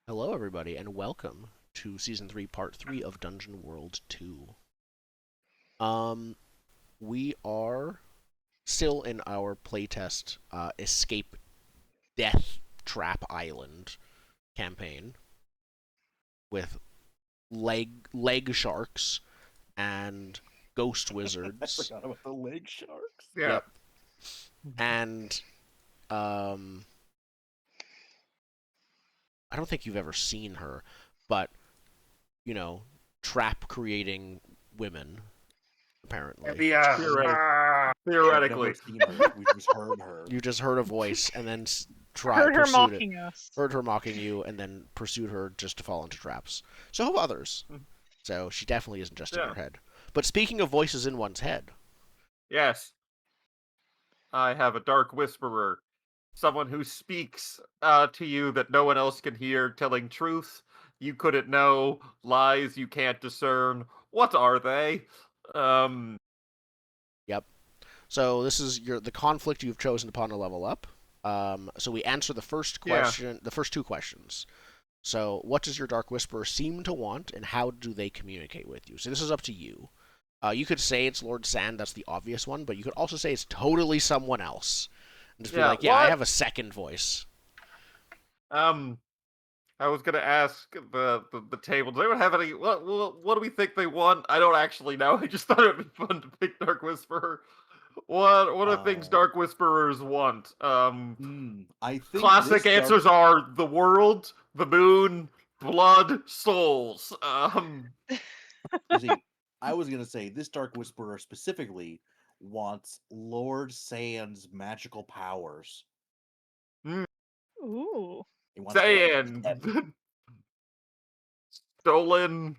Hello, everybody, and welcome to Season 3, Part 3 of Dungeon World 2. Um, we are still in our playtest Escape Death Trap Island campaign with leg sharks and ghost I wizards. forgot about the leg sharks. Yeah. Yep. And um, I don't think you've ever seen her, but trap creating women apparently. Yeah. We've never Theoretically. seen her. We've just heard her. You just heard a voice and then Heard her pursued it. mocking us. Heard her mocking you and then pursued her just to fall into traps. So have others. So she definitely isn't just in your head. But speaking of voices in one's head, Yes. I have a dark whisperer. Someone who speaks to you that no one else can hear, telling truth you couldn't know, lies you can't discern. What are they? yep. So this is the conflict you've chosen upon to level up. So we answer the first question, the first two questions. So what does your dark whisperer seem to want, and how do they communicate with you? So this is up to you. You could say it's Lord Sand, that's the obvious one, but you could also say it's totally someone else. And just be like, yeah, I have a second voice. I was gonna ask the table. Does anyone have any? What do we think they want? I don't actually know. I just thought it'd be fun to pick Dark Whisperer. What are things Dark Whisperers want? I think classic answers are the world, the moon, blood, souls. See, I was gonna say this Dark Whisperer specifically wants Lord Sand's magical powers. Ooh. He wants Sand. Stolen.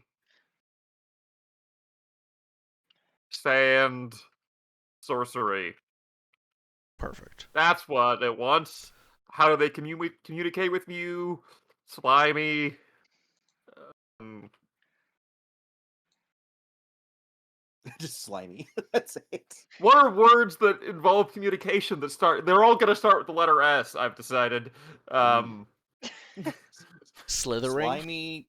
Sand. Sorcery. Perfect. That's what it wants. How do they communicate with you? Slimy. Just slimy. That's it. What are words that involve communication that start? They're all gonna start with the letter S. I've decided. Slithering. Slimy.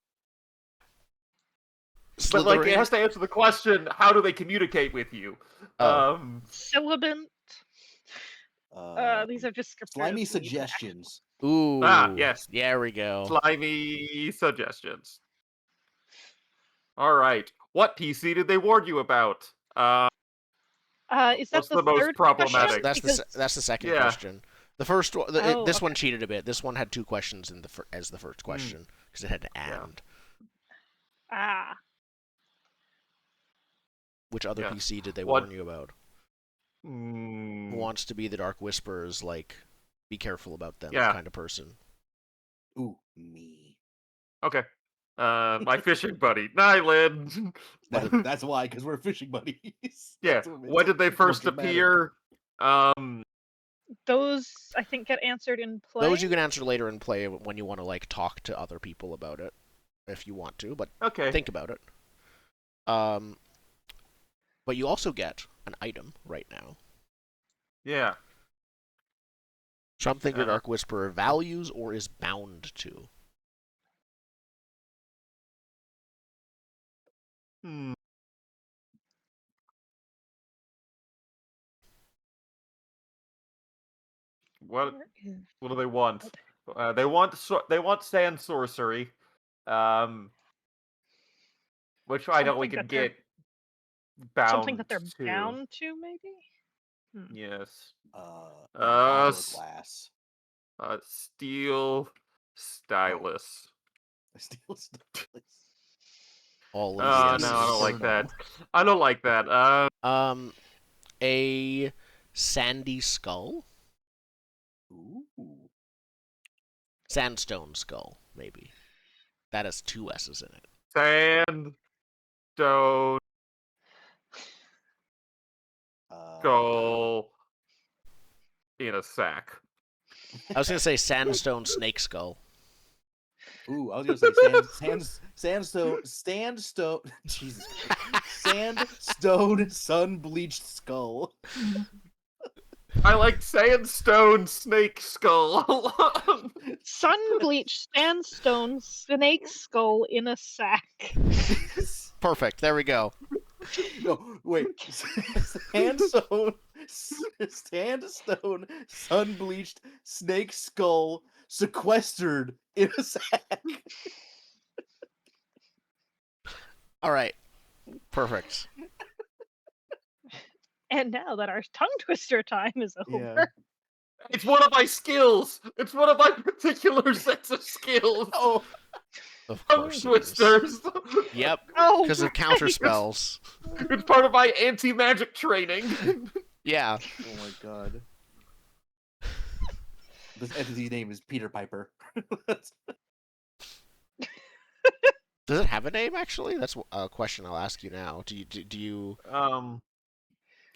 But like, it has to answer the question: how do they communicate with you? Syllabant. These are just slimy suggestions. Ooh. Yes. There we go. Slimy suggestions. All right. What PC did they warn you about? Is that the most third problematic? Question? That's the second question. The first one, this one cheated a bit. This one had two questions in as the first question because it had to and. Ah. Which other PC did they warn you about? Who wants to be the Dark Whisperer's, like, be careful about them kind of person? Ooh, me. Okay. My fishing buddy, Nyland. That's why, because we're fishing buddies. Yeah. When did they first appear? Those, I think, get answered in play. Those you can answer later in play when you want to, like, talk to other people about it, if you want to, but think about it. But you also get an item right now. Yeah. Something the Dark Whisperer values or is bound to. What do they want? They want sand sorcery, which I know we can get bound something that they're bound to, maybe. Yes. Glass. Steel stylus. Steel stylus. All Oh of no, I don't like that. I don't like that. A sandy skull. Ooh. Sandstone skull, maybe. That has two S's in it. Sandstone skull in a sack. I was gonna say sandstone snake skull. Ooh, I was gonna say sandstone. Jesus Christ. Sandstone sun bleached skull. I like sandstone snake skull. Sun-bleached sandstone snake skull in a sack. Perfect. There we go. No, wait. Sandstone, sun-bleached snake skull sequestered in a sack. All right. Perfect. And now that our tongue twister time is over, Yeah. It's one of my skills. It's one of my particular sets of skills. Oh, Of Tongue course. It is. twisters. Yep. oh, Because of counter spells. It's part of my anti-magic training. Yeah. oh my god. This entity's name is Peter Piper. Does it have a name actually? That's a question I'll ask you now. Do you?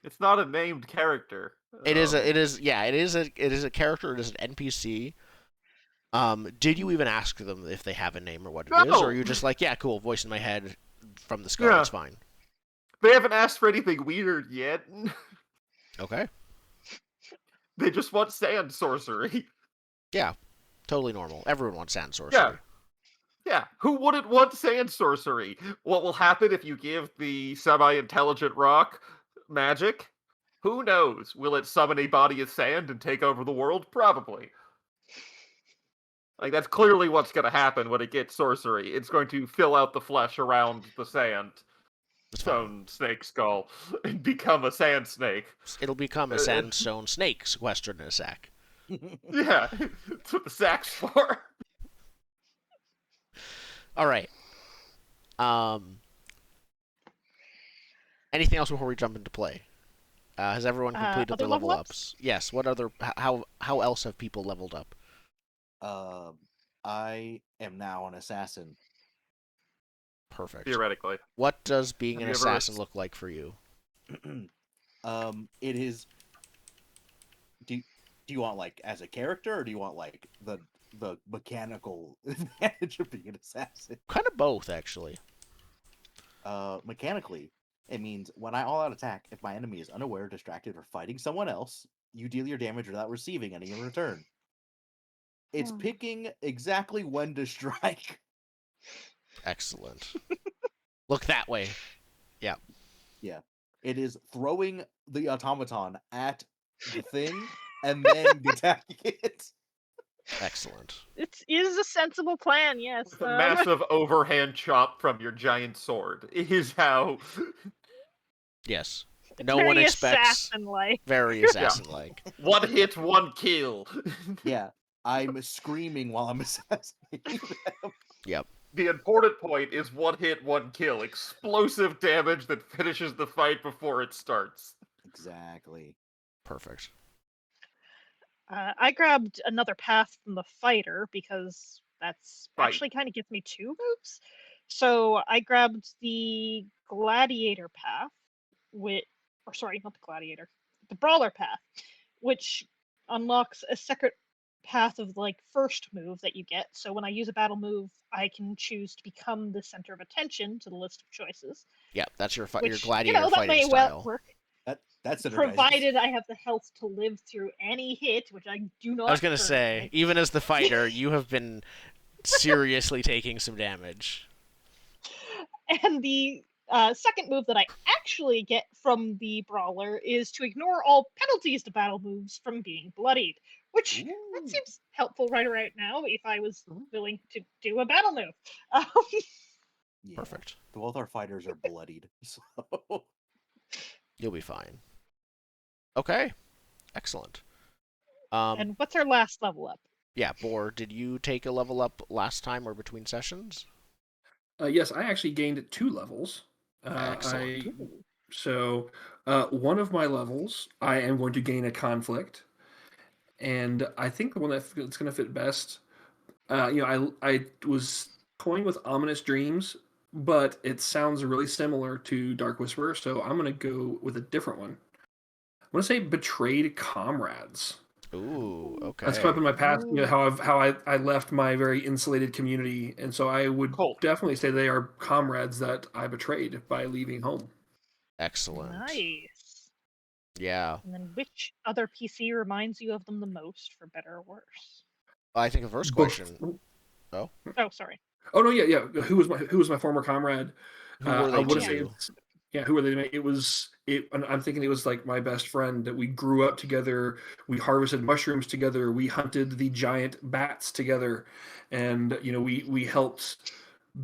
It's not a named character. It is a character. It is an NPC. Did you even ask them if they have a name or what it is, No. or are you just like, yeah, cool, voice in my head from the skull, Yeah. it's fine. They haven't asked for anything weird yet. Okay. They just want sand sorcery. Yeah, totally normal. Everyone wants sand sorcery. Yeah. Yeah, who wouldn't want sand sorcery? What will happen if you give the semi-intelligent rock magic? Who knows? Will it summon a body of sand and take over the world? Probably. Like, that's clearly what's going to happen when it gets sorcery. It's going to fill out the flesh around the sand It's fine. stone snake skull and become a sand snake. It'll become a sandstone snake sequestered in a sack. Yeah, that's what the sack's for. All right. Anything else before we jump into play? Has everyone completed other their level level ups? ups? Yes. What other? How else have people leveled up? I am now an assassin. Perfect. Theoretically. What does being Have an you ever assassin look like for you? It is. Do you want like as a character, or do you want like the mechanical advantage of being an assassin? Kind of both, actually. Mechanically, it means when I all-out attack, if my enemy is unaware, distracted, or fighting someone else, you deal your damage without receiving any in return. It's Hmm. picking exactly when to strike. Excellent. Look that way. Yeah. It is throwing the automaton at the thing and then attacking it. Excellent. it is a sensible plan, yes. With a massive overhand chop from your giant sword is how. Yes. it's No very one expects. assassin-like. Very assassin-like. One hit, one kill. Yeah. I'm screaming while I'm assassinating them. Yep. The important point is one hit, one kill. Explosive damage that finishes the fight before it starts. Exactly. Perfect. I grabbed another path from the fighter because that's Right. actually kind of gives me 2 moves. So I grabbed the gladiator path, sorry, not the gladiator, the brawler path, which unlocks a second path of like first move that you get. So when I use a battle move, I can choose to become the center of attention to the list of choices. Yep. That's your Which, gladiator that fighting may style. well work, That's synergizing. provided I have the health to live through any hit, which I do not. I was gonna say, currently. even as the fighter, you have been seriously taking some damage. And the second move that I actually get from the brawler is to ignore all penalties to battle moves from being bloodied, which that Ooh. seems helpful right now if I was willing to do a battle move. Um, Yeah. Perfect. Both our fighters are bloodied, so You'll be fine. Okay. Excellent. and what's our last level up? Yeah, Boar, did you take a level up last time or between sessions? Yes, I actually gained 2 levels. Excellent. So one of my levels, I am going to gain a conflict, and I think the one that's going to fit best. I was toying with Ominous Dreams, but it sounds really similar to Dark Whisperer, so I'm going to go with a different one. I'm going to say Betrayed Comrades. Ooh, okay. That's come up in my past, how I left my very insulated community, and so I would Cool. definitely say they are comrades that I betrayed by leaving home. Excellent. Nice. Yeah. And then which other PC reminds you of them the most, for better or worse? I think the first question. Oh, sorry. Oh no, yeah. Who was my former comrade? Who were I they want to to say, you? who were they? I'm thinking it was like my best friend that we grew up together. We harvested mushrooms together. We hunted the giant bats together, and we helped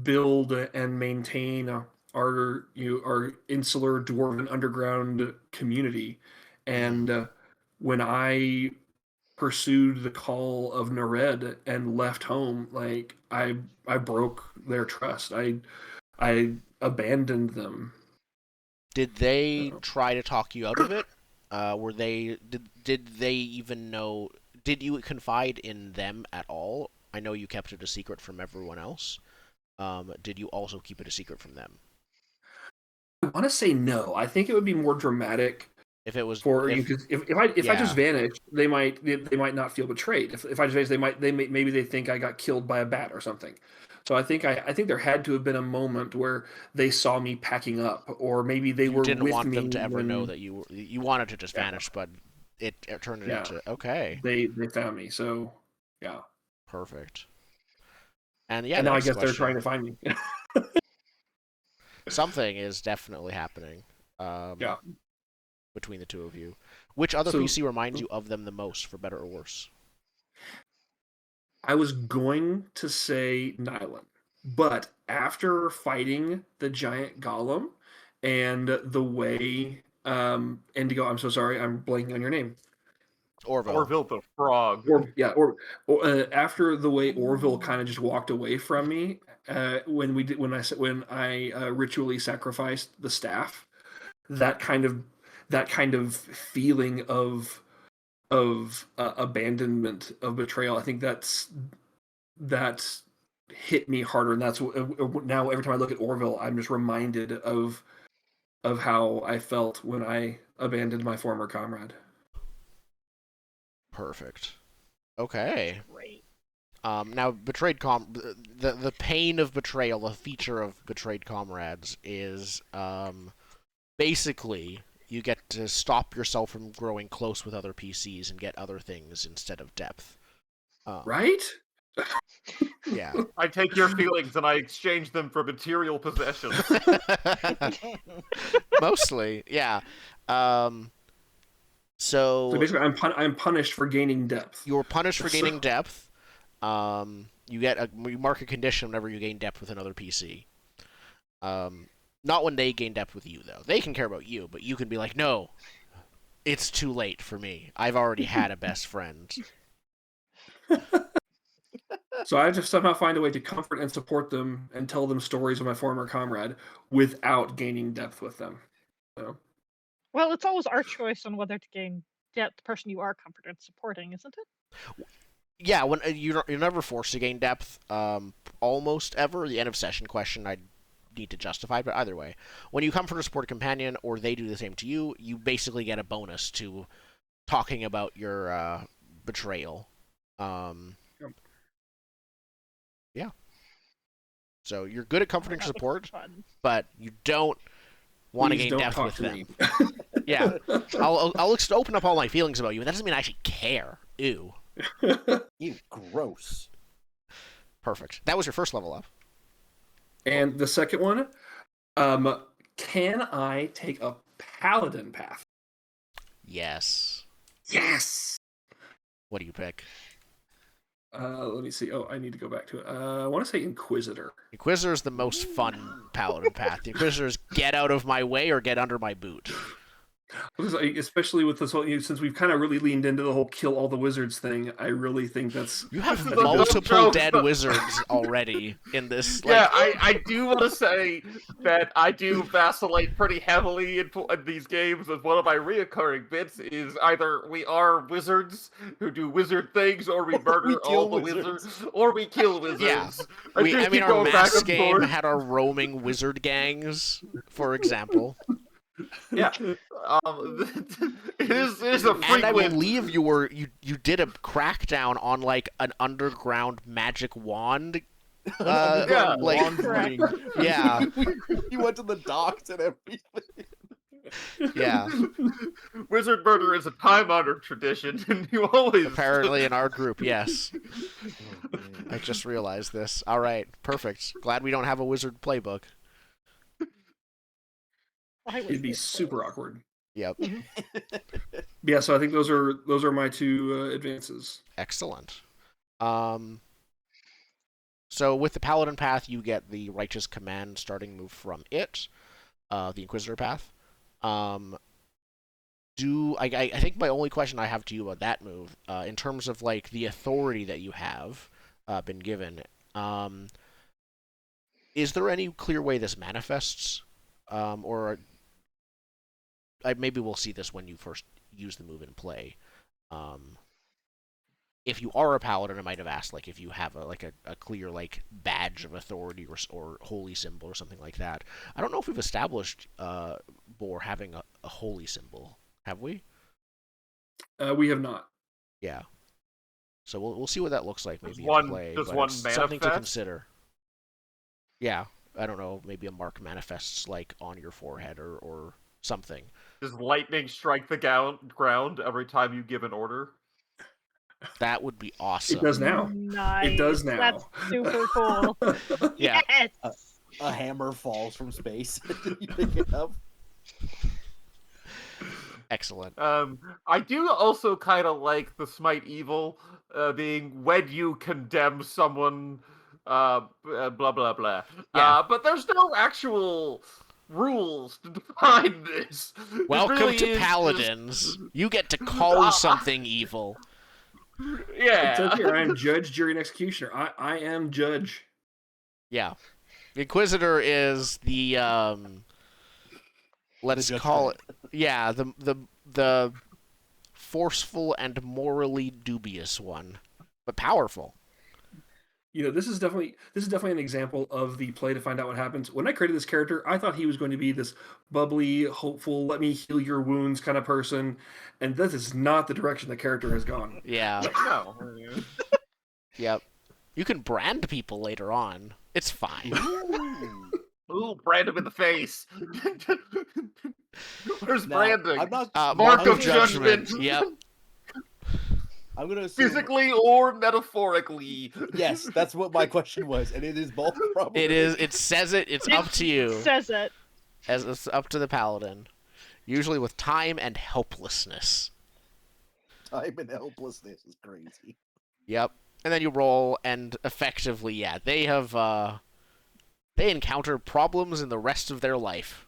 build and maintain our insular dwarven underground community. And when I pursued the call of Nared and left home, like I broke their trust. I abandoned them. Did they try to talk you out of it? Did they even know? Did you confide in them at all? I know you kept it a secret from everyone else. Did you also keep it a secret from them? I want to say no. I think it would be more dramatic If it was for you, because if I just vanish, they might not feel betrayed. If I just vanish, maybe they think I got killed by a bat or something. So I think there had to have been a moment where they saw me packing up, or maybe they were didn't with want me them to ever when know that you wanted to just vanish, but it turned it into okay. They found me. So yeah, perfect. And and now I guess they're trying to find me. Something is definitely happening. Yeah. Between the two of you, which other PC reminds you of them the most, for better or worse? I was going to say Nylon, but after fighting the giant golem and the way Indigo, I'm so sorry, I'm blanking on your name. Orville the frog. After the way Orville kind of just walked away from me when I ritually sacrificed the staff, that kind of feeling of abandonment, of betrayal, I think that's hit me harder, and that's now every time I look at Orville, I'm just reminded of how I felt when I abandoned my former comrade. Perfect. Okay. Great. Now, the pain of betrayal, a feature of betrayed comrades, is basically you get to stop yourself from growing close with other PCs and get other things instead of depth. Right? Yeah. I take your feelings and I exchange them for material possessions. Mostly, yeah. So basically, I'm punished for gaining depth. You're punished for gaining depth. You mark a condition whenever you gain depth with another PC. Not when they gain depth with you, though. They can care about you, but you can be like, no, it's too late for me. I've already had a best friend. So I just somehow find a way to comfort and support them and tell them stories of my former comrade without gaining depth with them. So. Well, it's always our choice on whether to gain depth the person you are comforted and supporting, isn't it? Yeah, when you're never forced to gain depth, almost ever. The end of session question I need to justify, but either way, when you comfort or support a companion, or they do the same to you, you basically get a bonus to talking about your betrayal. Yeah. So you're good at comforting support, but you don't want to gain depth with them. Yeah. I'll open up all my feelings about you, and that doesn't mean I actually care. Ew. Ew, gross. Perfect. That was your first level up. And the second one, can I take a paladin path? Yes. Yes! What do you pick? Let me see. Oh, I need to go back to it. I want to say Inquisitor. Inquisitor is the most fun paladin path. The Inquisitor is get out of my way or get under my boot. Especially with this whole, since we've kind of really leaned into the whole kill all the wizards thing, I really think that's... You have multiple dead wizards already in this. Yeah, I do want to say that I do vacillate pretty heavily in these games, as one of my reoccurring bits is either we are wizards who do wizard things, or we murder all the wizards, or we kill wizards. Yeah. Our mass game had our roaming wizard gangs, for example. Yeah, it is a frequent... And I believe you did a crackdown on like an underground magic wand. Wand ring. Yeah. You went to the docks and everything. Yeah. Wizard murder is a time-honored tradition, and you always Apparently in our group, yes. Oh, man. I just realized this. All right, perfect. Glad we don't have a wizard playbook. I was It'd be this super close. awkward. Yep. Yeah, so I think those are my two advances. Excellent. So with the Paladin path, you get the Righteous Command starting move from it, the Inquisitor path. I think my only question I have to you about that move, in terms of like the authority that you have been given, is there any clear way this manifests, or maybe we'll see this when you first use the move in play. If you are a paladin, I might have asked like if you have a clear like badge of authority or holy symbol or something like that. I don't know if we've established Boar having a holy symbol. Have we? We have not. Yeah. So we'll see what that looks like maybe Does in play. does but one it's something to manifest? consider. Yeah, I don't know. Maybe a mark manifests like on your forehead or something. Does lightning strike the ground every time you give an order? That would be awesome. It does now. Nice. It does now. That's super cool. Yeah. Yes. A hammer falls from space. You pick it up. Excellent. I do also kind of like the smite evil being when you condemn someone, blah blah blah. Yeah. But there's no actual rules to define this. It Welcome really to is Paladins. You get to call something evil. It says Yeah. here, I am judge, jury, and executioner. I am judge. Yeah. The Inquisitor is the let's The call it judgment. yeah, the forceful and morally dubious one, but powerful. You know, this is definitely an example of the play to find out what happens. When I created this character, I thought he was going to be this bubbly, hopeful, let me heal your wounds kind of person, and this is not the direction the character has gone. Yeah. No. Yep. You can brand people later on. It's fine. Ooh, brand him in the face. Where's Now, branding? I'm not. Mark of judgment. Yep. I'm gonna assume. Physically or metaphorically. Yes, that's what my question was, and it is both. Probably. It is. It says it. It's up to you. Says it. As it's up to the paladin. Usually with time and helplessness. Time and helplessness is crazy. Yep. And then you roll, and effectively, yeah, they have they encounter problems in the rest of their life.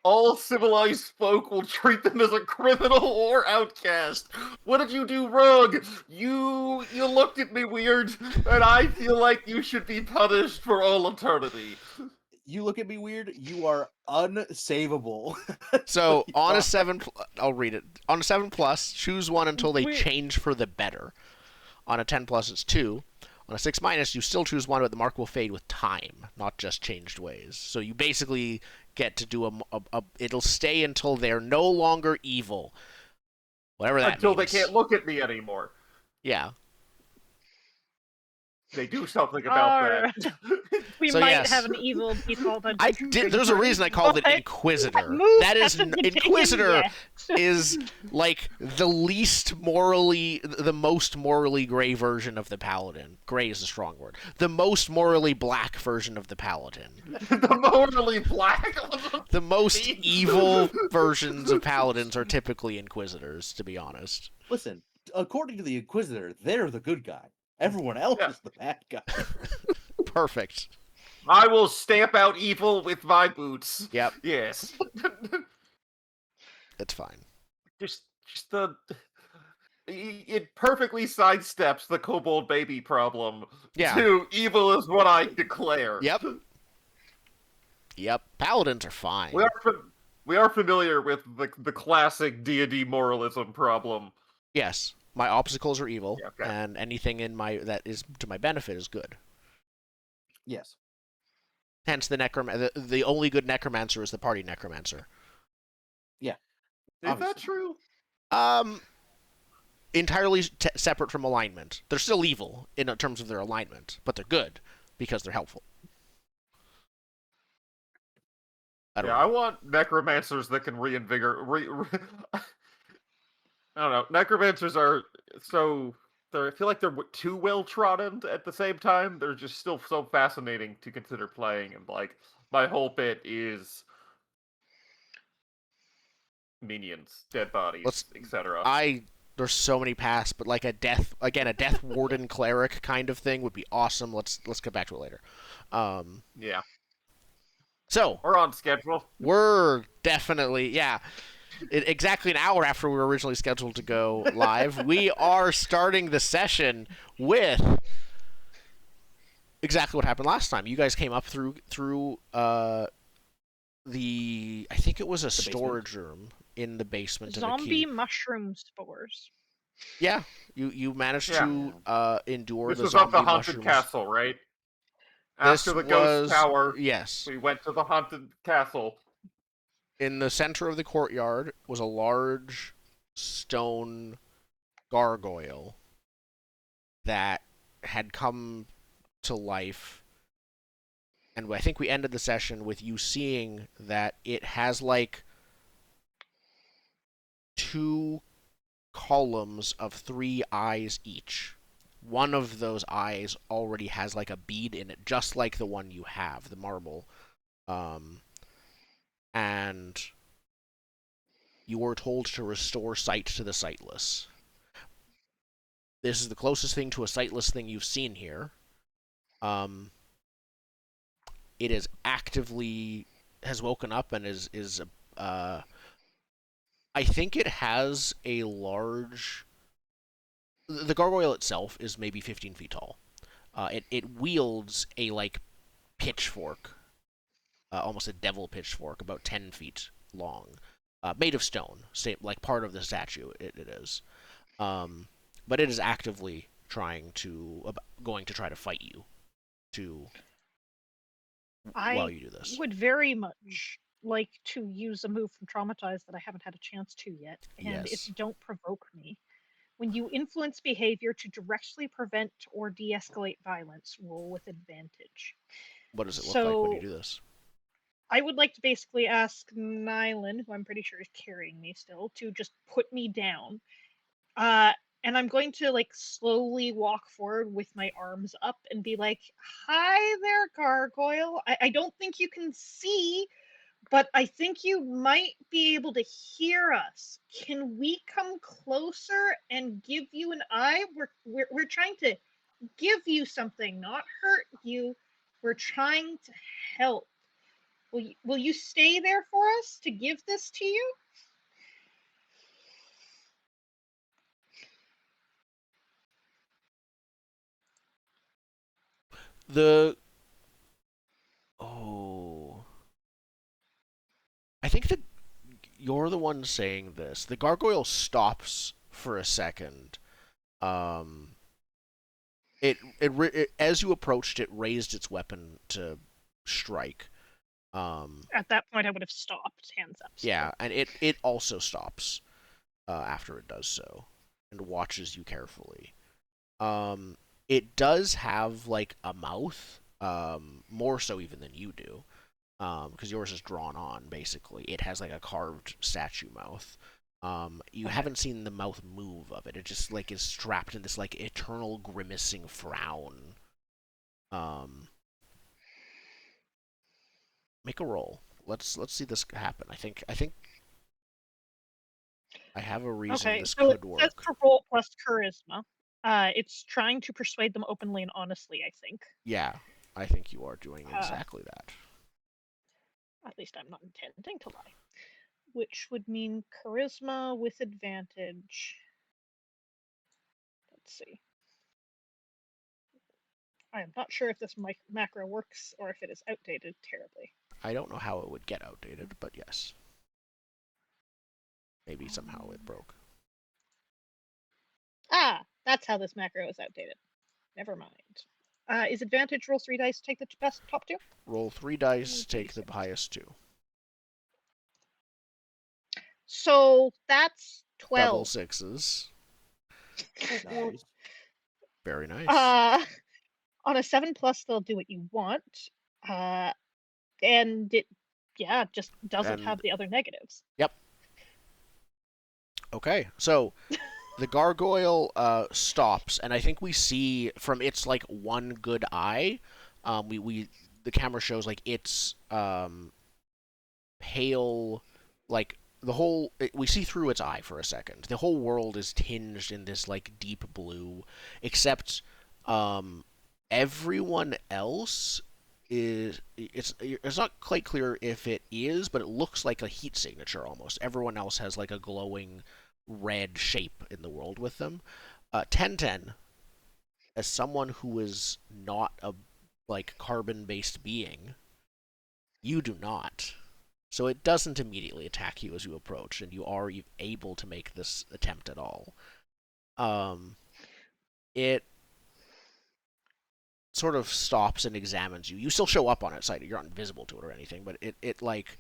All civilized folk will treat them as a criminal or outcast. What did you do wrong? You looked at me weird, and I feel like you should be punished for all eternity. You look at me weird. You are unsavable. So You on are- a 7, I'll read it. On a 7+, choose one until they Wait. change for the better. On a 10+, it's 2. On a 6-, you still choose one, but the mark will fade with time, not just changed ways. So you basically get to do it'll stay until they're no longer evil. Whatever that Until means. they can't look at me anymore. Yeah. They do something about that. We So, might yes. have an evil default. There's a reason I called it But Inquisitor. move That is hasn't been taken Inquisitor yet. is like the most morally gray version of the paladin. Gray is a strong word. The most morally black version of the paladin. The morally black. The most evil versions of paladins are typically inquisitors, to be honest. Listen, according to the Inquisitor, they're the good guy. Everyone else Yeah. is the bad guy. Perfect. I will stamp out evil with my boots. Yep, Yes. that's fine. just the it perfectly sidesteps the kobold baby problem. Yeah. To evil is what I declare. Yep. Yep. Paladins are fine. We are familiar with the classic D&D moralism problem. Yes. My obstacles are evil, Yeah, okay. and anything in that is to my benefit is good. Yes. Hence, the only good necromancer is the party necromancer. Is Obviously. that true? Entirely separate from alignment. They're still evil in terms of their alignment, but they're good because they're helpful. I don't Yeah, know. I want necromancers that can reinvigorate. I don't know. Necromancers are so. I feel like they're too well trodden at the same time. They're just still so fascinating to consider playing, and like my whole bit is minions, dead bodies, etc. There's so many paths, but like a death warden cleric kind of thing would be awesome. Let's get back to it later. Yeah, So we're on schedule. we're definitely exactly an hour after we were originally scheduled to go live. We are starting the session with exactly what happened last time. You guys came up through the I think it was a storage room in the basement of a Zombie keep. mushroom spores. Yeah, you managed to endure This the was up zombie the haunted mushrooms. castle, right? This After the ghost was tower, yes. we went to the haunted castle. In the center of the courtyard was a large stone gargoyle that had come to life. And I think we ended the session with you seeing that it has like 2 columns of 3 eyes each. One of those eyes already has like a bead in it, just like the one you have, the marble. And you were told to restore sight to the sightless. This is the closest thing to a sightless thing you've seen here. It is actively has woken up and is I think it has a large. The gargoyle itself is maybe 15 feet tall. It wields a like pitchfork, almost a devil pitchfork, about 10 feet long, made of stone, same like part of the statue. It is, but it is actively going to try to fight you, while you do this. Would very much like to use a move from Traumatized that I haven't had a chance to yet, and it's Yes. Don't Provoke Me. When you influence behavior to directly prevent or de-escalate violence, roll with advantage. What does it look like when you So do this? I would like to basically ask Nylan, who I'm pretty sure is carrying me still, to just put me down. And I'm going to like slowly walk forward with my arms up and be like, "Hi there, gargoyle. I don't think you can see, but I think you might be able to hear us. Can we come closer and give you an eye? We're trying to give you something, not hurt you. We're trying to help. Will you stay there for us to give this to you?" I think that you're the one saying this. The gargoyle stops for a second. It as you approached, it raised its weapon to strike. At that point, I would have stopped, hands up. Still. Yeah, and it also stops after it does so and watches you carefully. It does have like a mouth, more so even than you do, because yours is drawn on. Basically, it has like a carved statue mouth. You haven't seen the mouth move of it. It just like is strapped in this like eternal grimacing frown. Make a roll. Let's see this happen. I think I have a reason this so could it says work. to roll plus charisma. It's trying to persuade them openly and honestly, I think. Yeah, I think you are doing exactly that. At least I'm not intending to lie. Which would mean charisma with advantage. Let's see. I am not sure if this macro works or if it is outdated terribly. I don't know how it would get outdated, but yes. Maybe somehow it broke. That's how this macro is outdated. Never mind. Is advantage roll 3 dice, take the best top 2? Roll 3 dice, take the highest 2. So that's 12. Double sixes. Nice. Very nice. On a 7+, they'll do what you want. And it Yeah, just doesn't And- have the other negatives. Okay, so the gargoyle stops, and I think we see from its like one good eye, the camera shows like its pale, like we see through its eye for a second. The whole world is tinged in this like deep blue, except everyone else it's not quite clear if it is, but it looks like a heat signature almost. Everyone else has like a glowing red shape in the world with them. 1010, as someone who is not a like carbon-based being, you do not. So it doesn't immediately attack you as you approach, and you are able to make this attempt at all. It sort of stops and examines you. You still show up on its side. You're not invisible to it or anything, but it like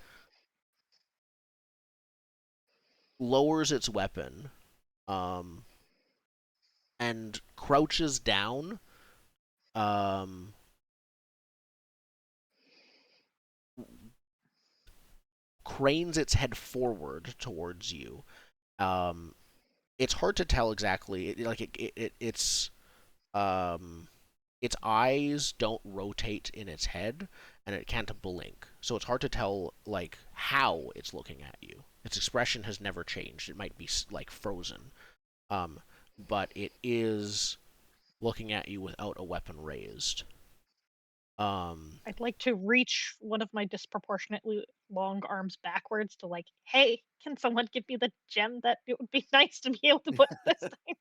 lowers its weapon, and crouches down, cranes its head forward towards you. It's hard to tell exactly. Its eyes don't rotate in its head, and it can't blink. So it's hard to tell like how it's looking at you. Its expression has never changed. It might be like frozen, but it is looking at you without a weapon raised. I'd like to reach one of my disproportionately long arms backwards to like, hey, can someone give me the gem that it would be nice to be able to put this thing?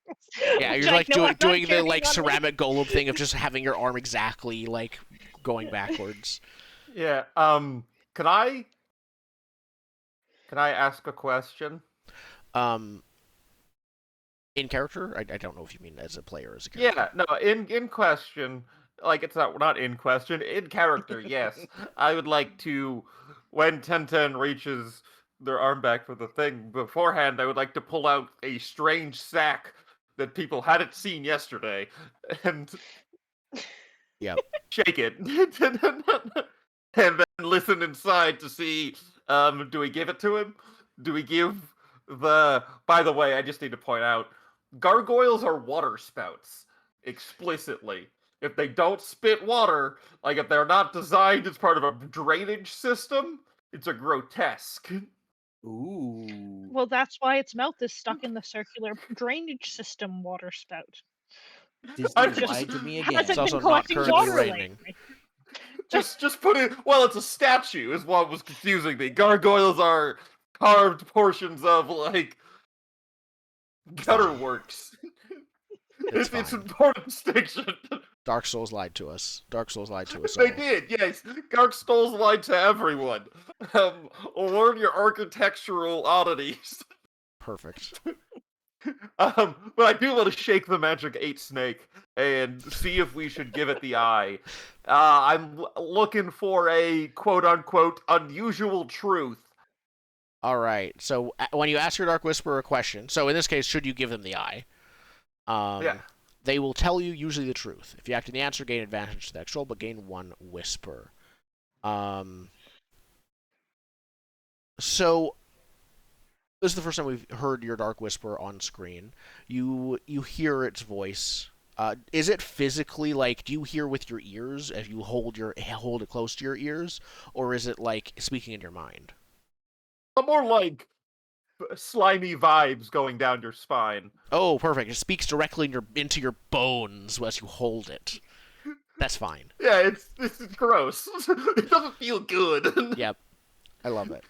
Yeah, Which you're I like know I'm not doing the carrying like on me. ceramic golem thing of just having your arm exactly like going backwards. Yeah. Can I ask a question? In character, I don't know if you mean as a player, as a character. Yeah. No. In question, like it's not in question. In character, yes. I would like to, when Tenten reaches their arm back for the thing beforehand, I would like to pull out a strange sack that people hadn't seen yesterday, and Yeah. shake it, and then listen inside to see. Do we give it to him? Do we give the? By the way, I just need to point out, gargoyles are water spouts explicitly. If they don't spit water, like if they're not designed as part of a drainage system, it's a grotesque. Ooh. Well, that's why its mouth is stuck in the circular drainage system water spout. I Disney just- lied to me again. It's Hasn't also been not collecting currently water raining. lately. Just put it. Well, it's a statue, is what was confusing me. Gargoyles are carved portions of like gutter works. It's It's fine. important distinction. Dark Souls lied to us. Dark Souls lied to us. They all. did, yes. Dark Souls lied to everyone. Learn your architectural oddities. Perfect. But I do want to shake the magic 8 snake and see if we should give it the eye. I'm looking for a quote-unquote unusual truth. All right. So when you ask your Dark Whisperer a question, so in this case, should you give them the eye? Yeah. They will tell you usually the truth. If you act in the answer, gain advantage to the next roll, but gain 1 whisper. So this is the first time we've heard your Dark Whisper on screen. You hear its voice. Is it physically like? Do you hear with your ears if you hold it close to your ears, or is it like speaking in your mind? More like slimy vibes going down your spine. Oh, perfect! It speaks directly into your bones as you hold it. That's fine. Yeah, it's gross. It doesn't feel good. Yep, I love it.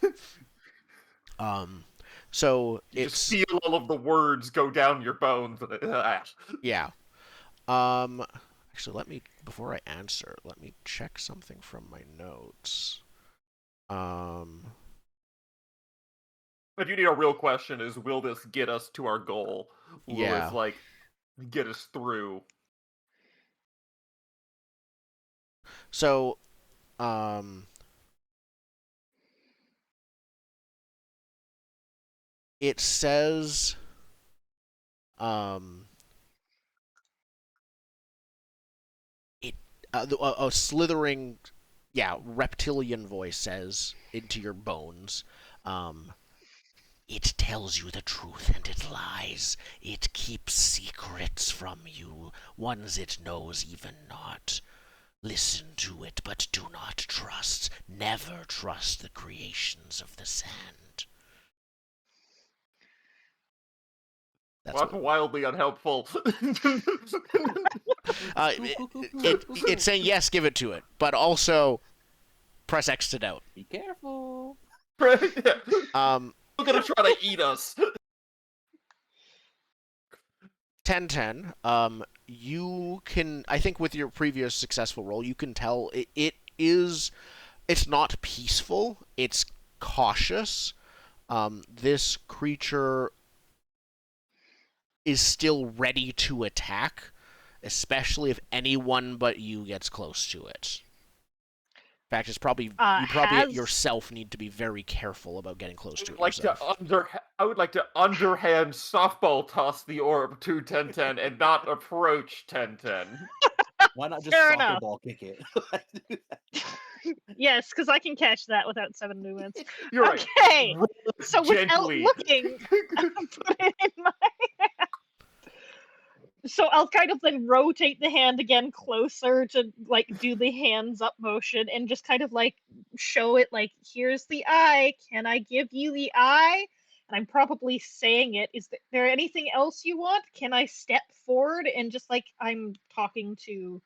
So You it's just feel all of the words go down your bones. yeah. Actually, before I answer, let me check something from my notes. But you need a real question: is will this get us to our goal? Will Yeah. this like get us through? So, it says, it a slithering reptilian voice says into your bones, it tells you the truth and it lies. It keeps secrets from you, ones it knows even not. Listen to it, but do not trust. Never trust the creations of the sand. That's Well, that's wildly unhelpful. it's saying yes, give it to it, but also press X to doubt. Be careful. Yeah. They're gonna try to eat us. 10-10. You can, I think, with your previous successful roll, you can tell it's not peaceful. It's cautious. This creature is still ready to attack, especially if anyone but you gets close to it. In fact, it's probably you probably yourself need to be very careful about getting close to it. I would like to underhand softball toss the orb to 1010 and not approach 1010. Why not just Fair soccer enough. ball kick it? Yes, because I can catch that without 7 movements. You're right. Okay, so without Gently. looking, I put it in my hand. So I'll kind of then rotate the hand again closer to like do the hands up motion and just kind of like show it like, here's the eye. Can I give you the eye? And I'm probably saying it. Is there anything else you want? Can I step forward and just like I'm talking to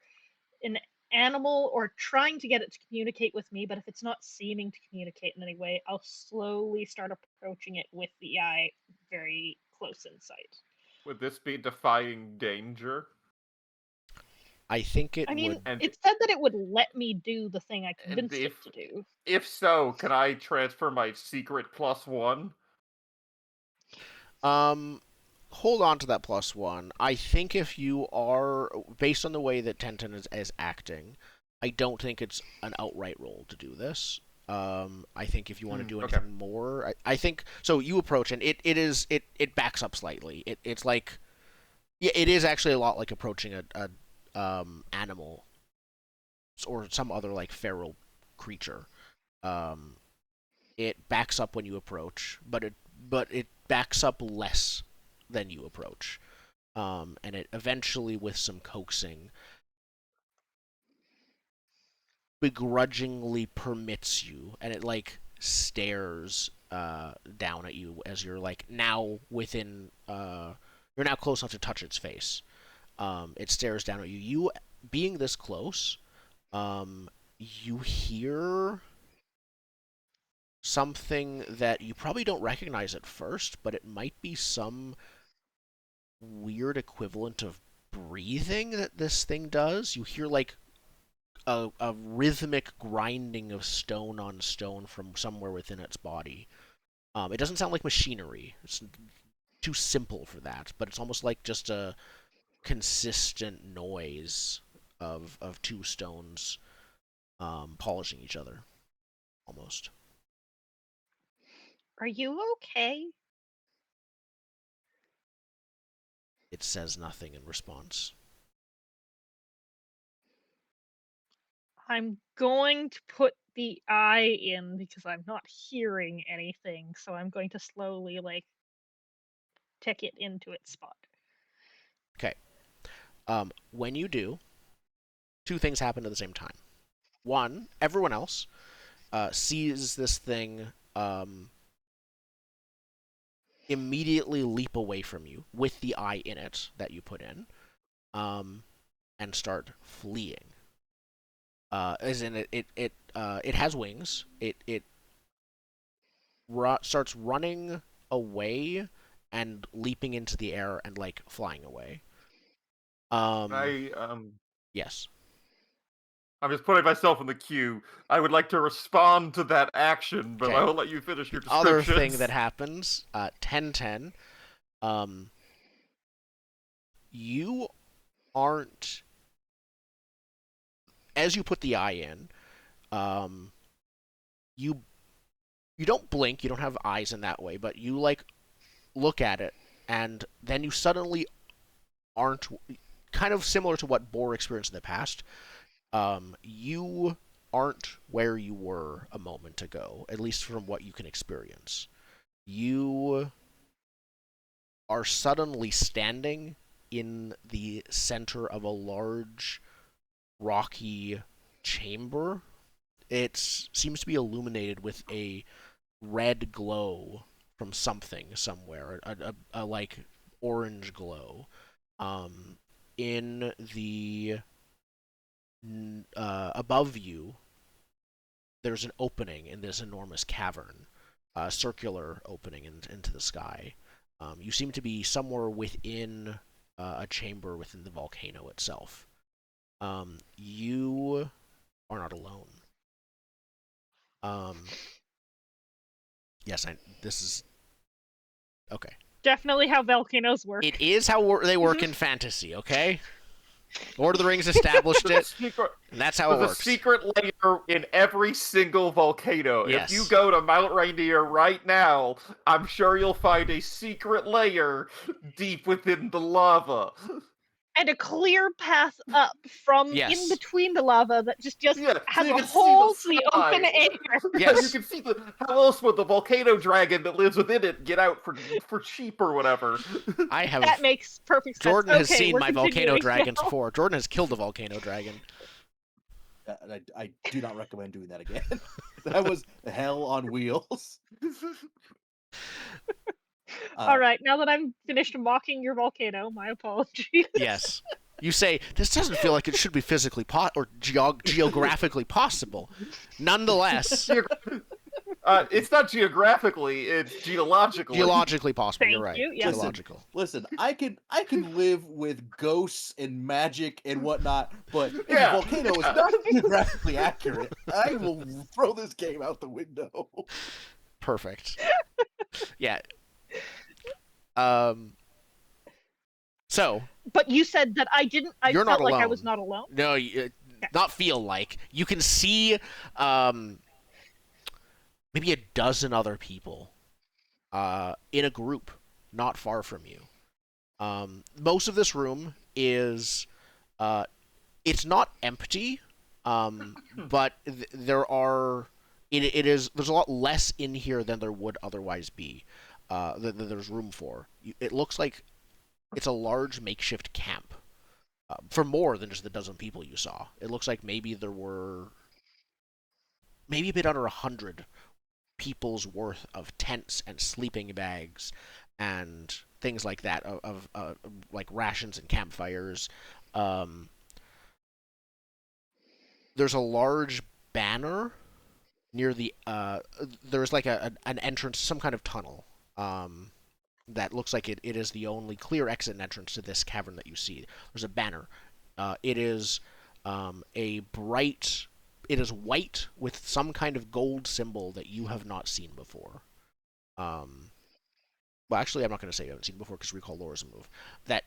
an animal or trying to get it to communicate with me, but if it's not seeming to communicate in any way, I'll slowly start approaching it with the eye very close in sight. Would this be defying danger? I think it I mean, would. it said that it would let me do the thing I convinced it to do. If so, can I transfer my secret +1? Hold on to that +1. I think if you are, based on the way that Tenten is acting, I don't think it's an outright roll to do this. I think if you want to do anything more, I think so. You approach and it backs up slightly. It's like, yeah, it is actually a lot like approaching a animal or some other like feral creature. It backs up when you approach, but it backs up less than you approach, and it eventually, with some coaxing, begrudgingly permits you, and it like stares down at you as you're like now within you're now close enough to touch its face. It stares down at you. You being this close, you hear something that you probably don't recognize at first, but it might be some weird equivalent of breathing that this thing does. You hear like a rhythmic grinding of stone on stone from somewhere within its body. It doesn't sound like machinery. It's too simple for that, but it's almost like just a consistent noise of two stones polishing each other, almost. Are you okay? It says nothing in response. I'm going to put the eye in because I'm not hearing anything, so I'm going to slowly like tick it into its spot. Okay. When you do, two things happen at the same time. One, everyone else sees this thing immediately leap away from you with the eye in it that you put in, and start fleeing. As in, it has wings. It starts running away and leaping into the air and like flying away. Yes. I'm just putting myself in the queue. I would like to respond to that action, but Okay. I will let you finish your description. Other thing that happens, 10-10, you aren't, as you put the eye in, you don't blink, you don't have eyes in that way, but you like look at it, and then you suddenly aren't, kind of similar to what Boar experienced in the past. You aren't where you were a moment ago, at least from what you can experience. You are suddenly standing in the center of a large rocky chamber. It seems to be illuminated with a red glow from something somewhere, a like orange glow. In the above you, there's an opening in this enormous cavern, a circular opening into the sky. You seem to be somewhere within a chamber within the volcano itself. You are not alone. Yes, this is okay. Definitely how volcanoes work. It is how they work in fantasy, okay? Lord of the Rings established it, and that's how it There's works. a secret layer in every single volcano. Yes. If you go to Mount Rainier right now, I'm sure you'll find a secret layer deep within the lava. And a clear path up from Yes. in between the lava that just Yeah, has so you a can see hole the to the sky. open air. Yes. You can see how else would the volcano dragon that lives within it get out for cheap or whatever? I have. That makes perfect sense. Jordan has Okay, seen we're my volcano continuing dragons now. before. Jordan has killed a volcano dragon. I do not recommend doing that again. That was hell on wheels. All right, now that I'm finished mocking your volcano, my apologies. Yes. You say, this doesn't feel like it should be physically or geographically possible. Nonetheless, It's not geographically, it's geologically. geologically possible. Thank You're right. you, yes. Geological. Listen, I can live with ghosts and magic and whatnot, but if Yeah. a volcano is not geographically accurate, I will throw this game out the window. Perfect. Yeah. So, But you said that I didn't. I You're felt not like I alone. was not alone. no, not feel like. You can see maybe a dozen other people in a group not far from you. Most of this room is it's not empty, but there are there's a lot less in here than there would otherwise be. That there's room for. It looks like it's a large makeshift camp for more than just the dozen people you saw. It looks like maybe there were maybe a bit under 100 people's worth of tents and sleeping bags and things like that of like rations and campfires. There's a large banner near the there's like an entrance, some kind of tunnel that looks like it is the only clear exit and entrance to this cavern that you see. There's a banner. It is it is white with some kind of gold symbol that you have not seen before. Well, actually, I'm not going to say you haven't seen before because recall lore is a move that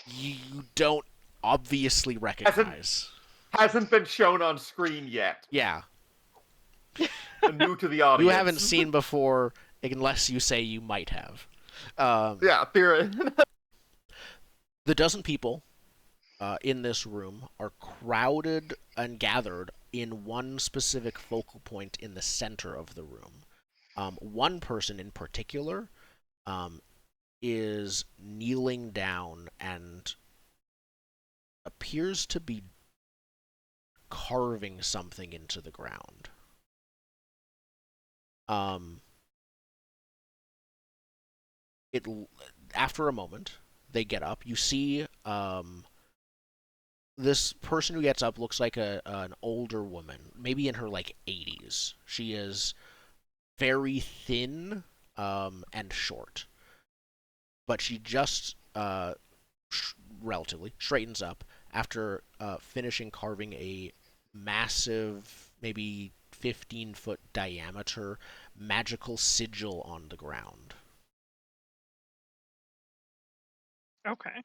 you don't obviously recognize. Hasn't been shown on screen yet. Yeah, New to the audience. you haven't seen before unless you say you might have. Yeah, theory. The dozen people in this room are crowded and gathered in one specific focal point in the center of the room. One person in particular is kneeling down and appears to be carving something into the ground. After a moment, they get up. You see this person who gets up looks like an older woman, maybe in her like 80s. She is very thin and short, but she just relatively straightens up after finishing carving a massive, maybe 15-foot diameter magical sigil on the ground. Okay.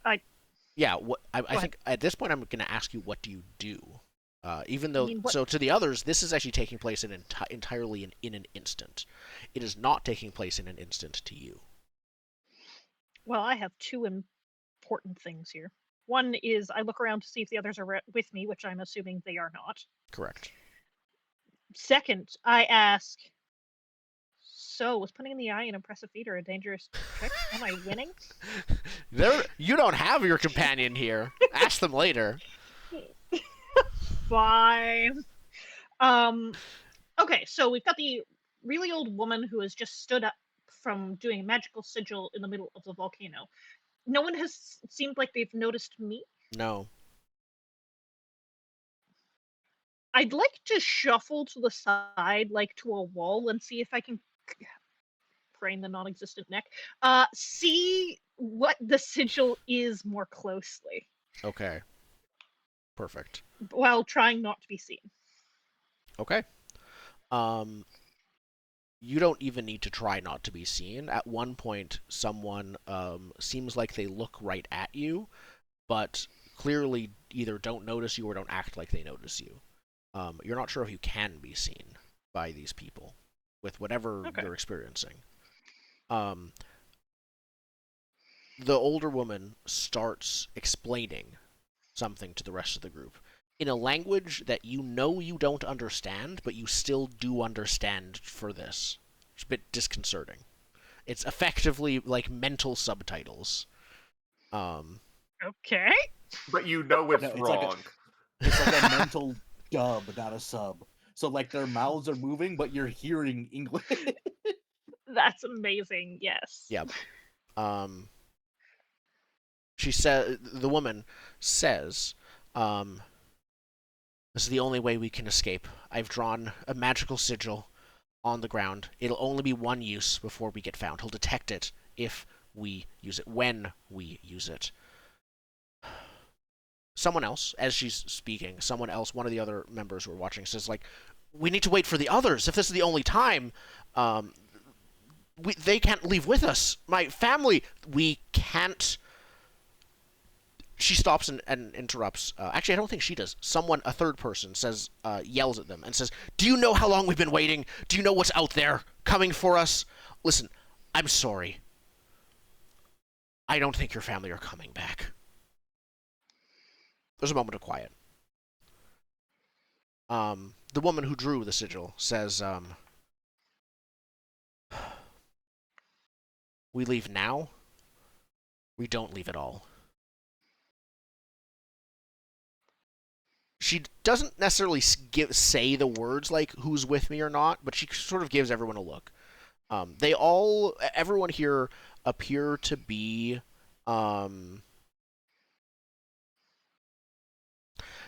I think at this point I'm going to ask you, what do you do? Even though, mean, what- so to the others, this is actually taking place entirely in an instant. It is not taking place in an instant to you. Well, I have two important things here. One is I look around to see if the others are with me, which I'm assuming they are not. Correct. Second, I ask, so was putting in the eye an impressive feat or a dangerous trick? Am I winning? You don't have your companion here. Ask them later. Fine. Okay, so we've got the really old woman who has just stood up from doing a magical sigil in the middle of the volcano. No one has seemed like they've noticed me. No. I'd like to shuffle to the side, like to a wall, and see if I can frame the non-existent neck. See what the sigil is more closely. Okay. Perfect. While trying not to be seen. Okay. You don't even need to try not to be seen. At one point, someone seems like they look right at you, but clearly either don't notice you or don't act like they notice you. You're not sure if you can be seen by these people with whatever you're experiencing. The older woman starts explaining something to the rest of the group in a language that you know you don't understand, but you still do understand for this. It's a bit disconcerting. It's effectively like mental subtitles. Okay. But you know it's wrong. It's like a mental dub, not a sub. So like their mouths are moving, but you're hearing English. That's amazing. Yes. Yep. She said, the woman says, this is the only way we can escape. I've drawn a magical sigil on the ground. It'll only be one use before we get found. He'll detect it if we use it, when we use it. Someone else, as she's speaking, one of the other members who are watching, says, like, we need to wait for the others. If this is the only time, they can't leave with us. My family, we can't. She stops and interrupts. Actually, I don't think she does. A third person, yells at them and says, do you know how long we've been waiting? Do you know what's out there coming for us? Listen, I'm sorry. I don't think your family are coming back. There's a moment of quiet. The woman who drew the sigil says, we leave now. We don't leave at all. She doesn't necessarily say the words like who's with me or not, but she sort of gives everyone a look. Everyone here appear to be,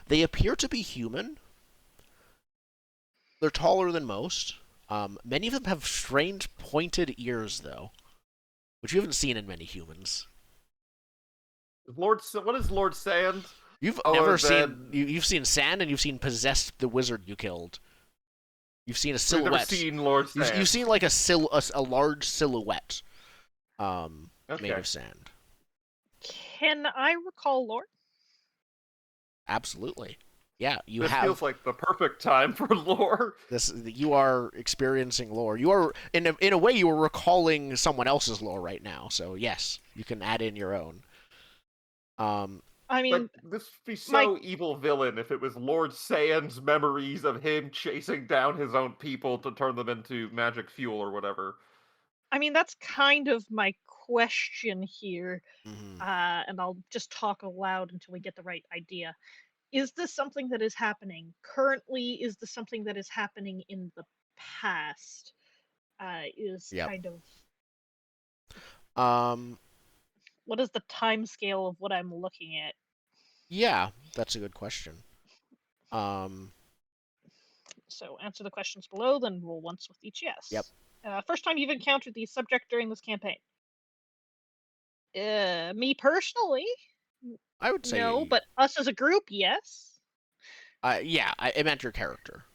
they appear to be human. They're taller than most. Many of them have strange pointed ears, though, which you haven't seen in many humans. What is Lord Sand? You've never seen. You've seen Sand, and you've seen Possessed the Wizard you killed. You've seen a silhouette. I've never seen Lord Sand. You've seen like a large silhouette, made of sand. Can I recall lore? Absolutely. Yeah, This feels like the perfect time for lore. You are experiencing lore. You are in a way you are recalling someone else's lore right now. So yes, you can add in your own. I mean, but this would be so evil villain if it was Lord Sand's memories of him chasing down his own people to turn them into magic fuel or whatever. I mean, that's kind of my question here, Mm-hmm. And I'll just talk aloud until we get the right idea. Is this something that is happening currently? Is this something that is happening in the past? Kind of. What is the time scale of what I'm looking at? Yeah, that's a good question. So answer the questions below, then roll once with each yes. Yep. First time you've encountered the subject during this campaign? Me personally? I would say no, but us as a group, yes. Yeah, I meant your character.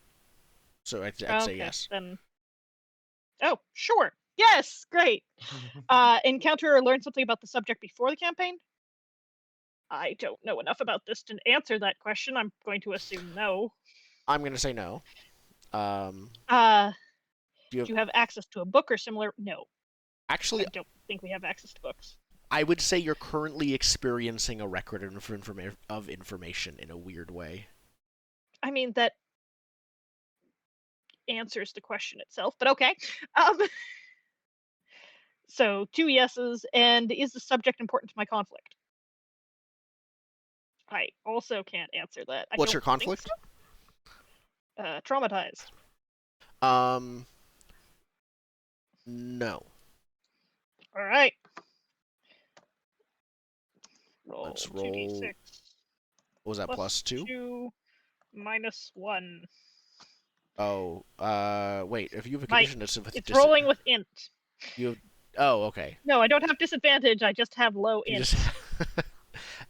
So I'd say yes. Then. Oh, sure. Yes, great. Encounter or learn something about the subject before the campaign? I don't know enough about this to answer that question. I'm going to assume no. I'm going to say no. Do you have access to a book or similar? No. Actually, I don't think we have access to books. I would say you're currently experiencing a record of information in a weird way. I mean, that answers the question itself, but okay. Um, so 2 yeses, and is the subject important to my conflict? I also can't answer that. I What's don't your conflict? think so. Traumatized. No. All right. Roll Let's 2d6. roll. What was that, plus 2? 2 minus 1. Oh, wait. If you have a My- condition that's with It's rolling with int. You have... Oh, okay. No, I don't have disadvantage. I just have low You int. just...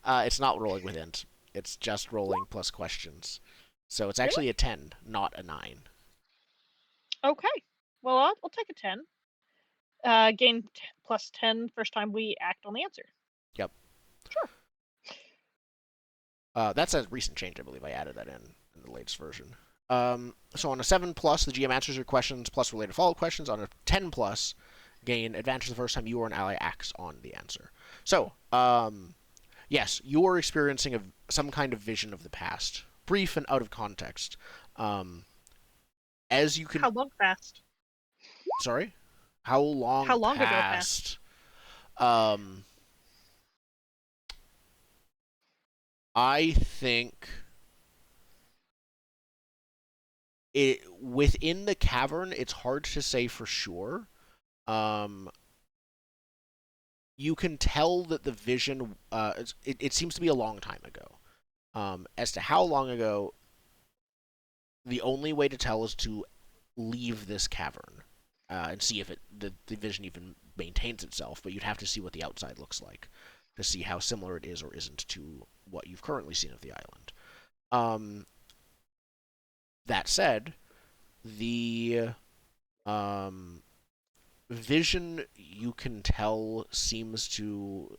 it's not rolling with int. It's just rolling plus questions. So it's actually a 10, not a 9. Okay. Well, I'll take a 10. Gain plus 10 first time we act on the answer. Yep. Sure. That's a recent change, I believe. I added that in the latest version. So on a 7+, the GM answers your questions plus related follow-up questions. On a 10+, gain advantage the first time you or an ally acts on the answer. So, yes, you are experiencing some kind of vision of the past, brief and out of context. As you can... How long past? Sorry? How long ago past? I think within the cavern, it's hard to say for sure. You can tell that the vision, it seems to be a long time ago. As to how long ago, the only way to tell is to leave this cavern and see if the vision even maintains itself, but you'd have to see what the outside looks like to see how similar it is or isn't to what you've currently seen of the island. That said, the vision, you can tell, seems to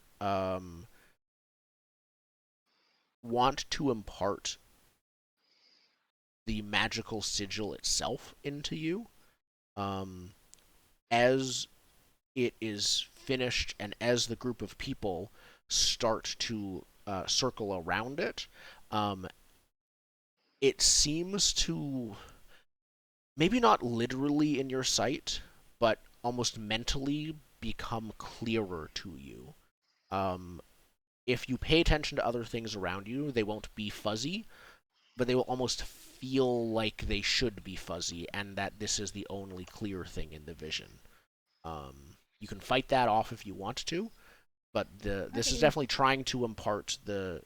want to impart the magical sigil itself into you. As it is finished and as the group of people start to circle around it, it seems to, maybe not literally in your sight, but almost mentally become clearer to you. If you pay attention to other things around you, they won't be fuzzy, but they will almost feel like they should be fuzzy, and that this is the only clear thing in the vision. You can fight that off if you want to, but this is definitely trying to impart the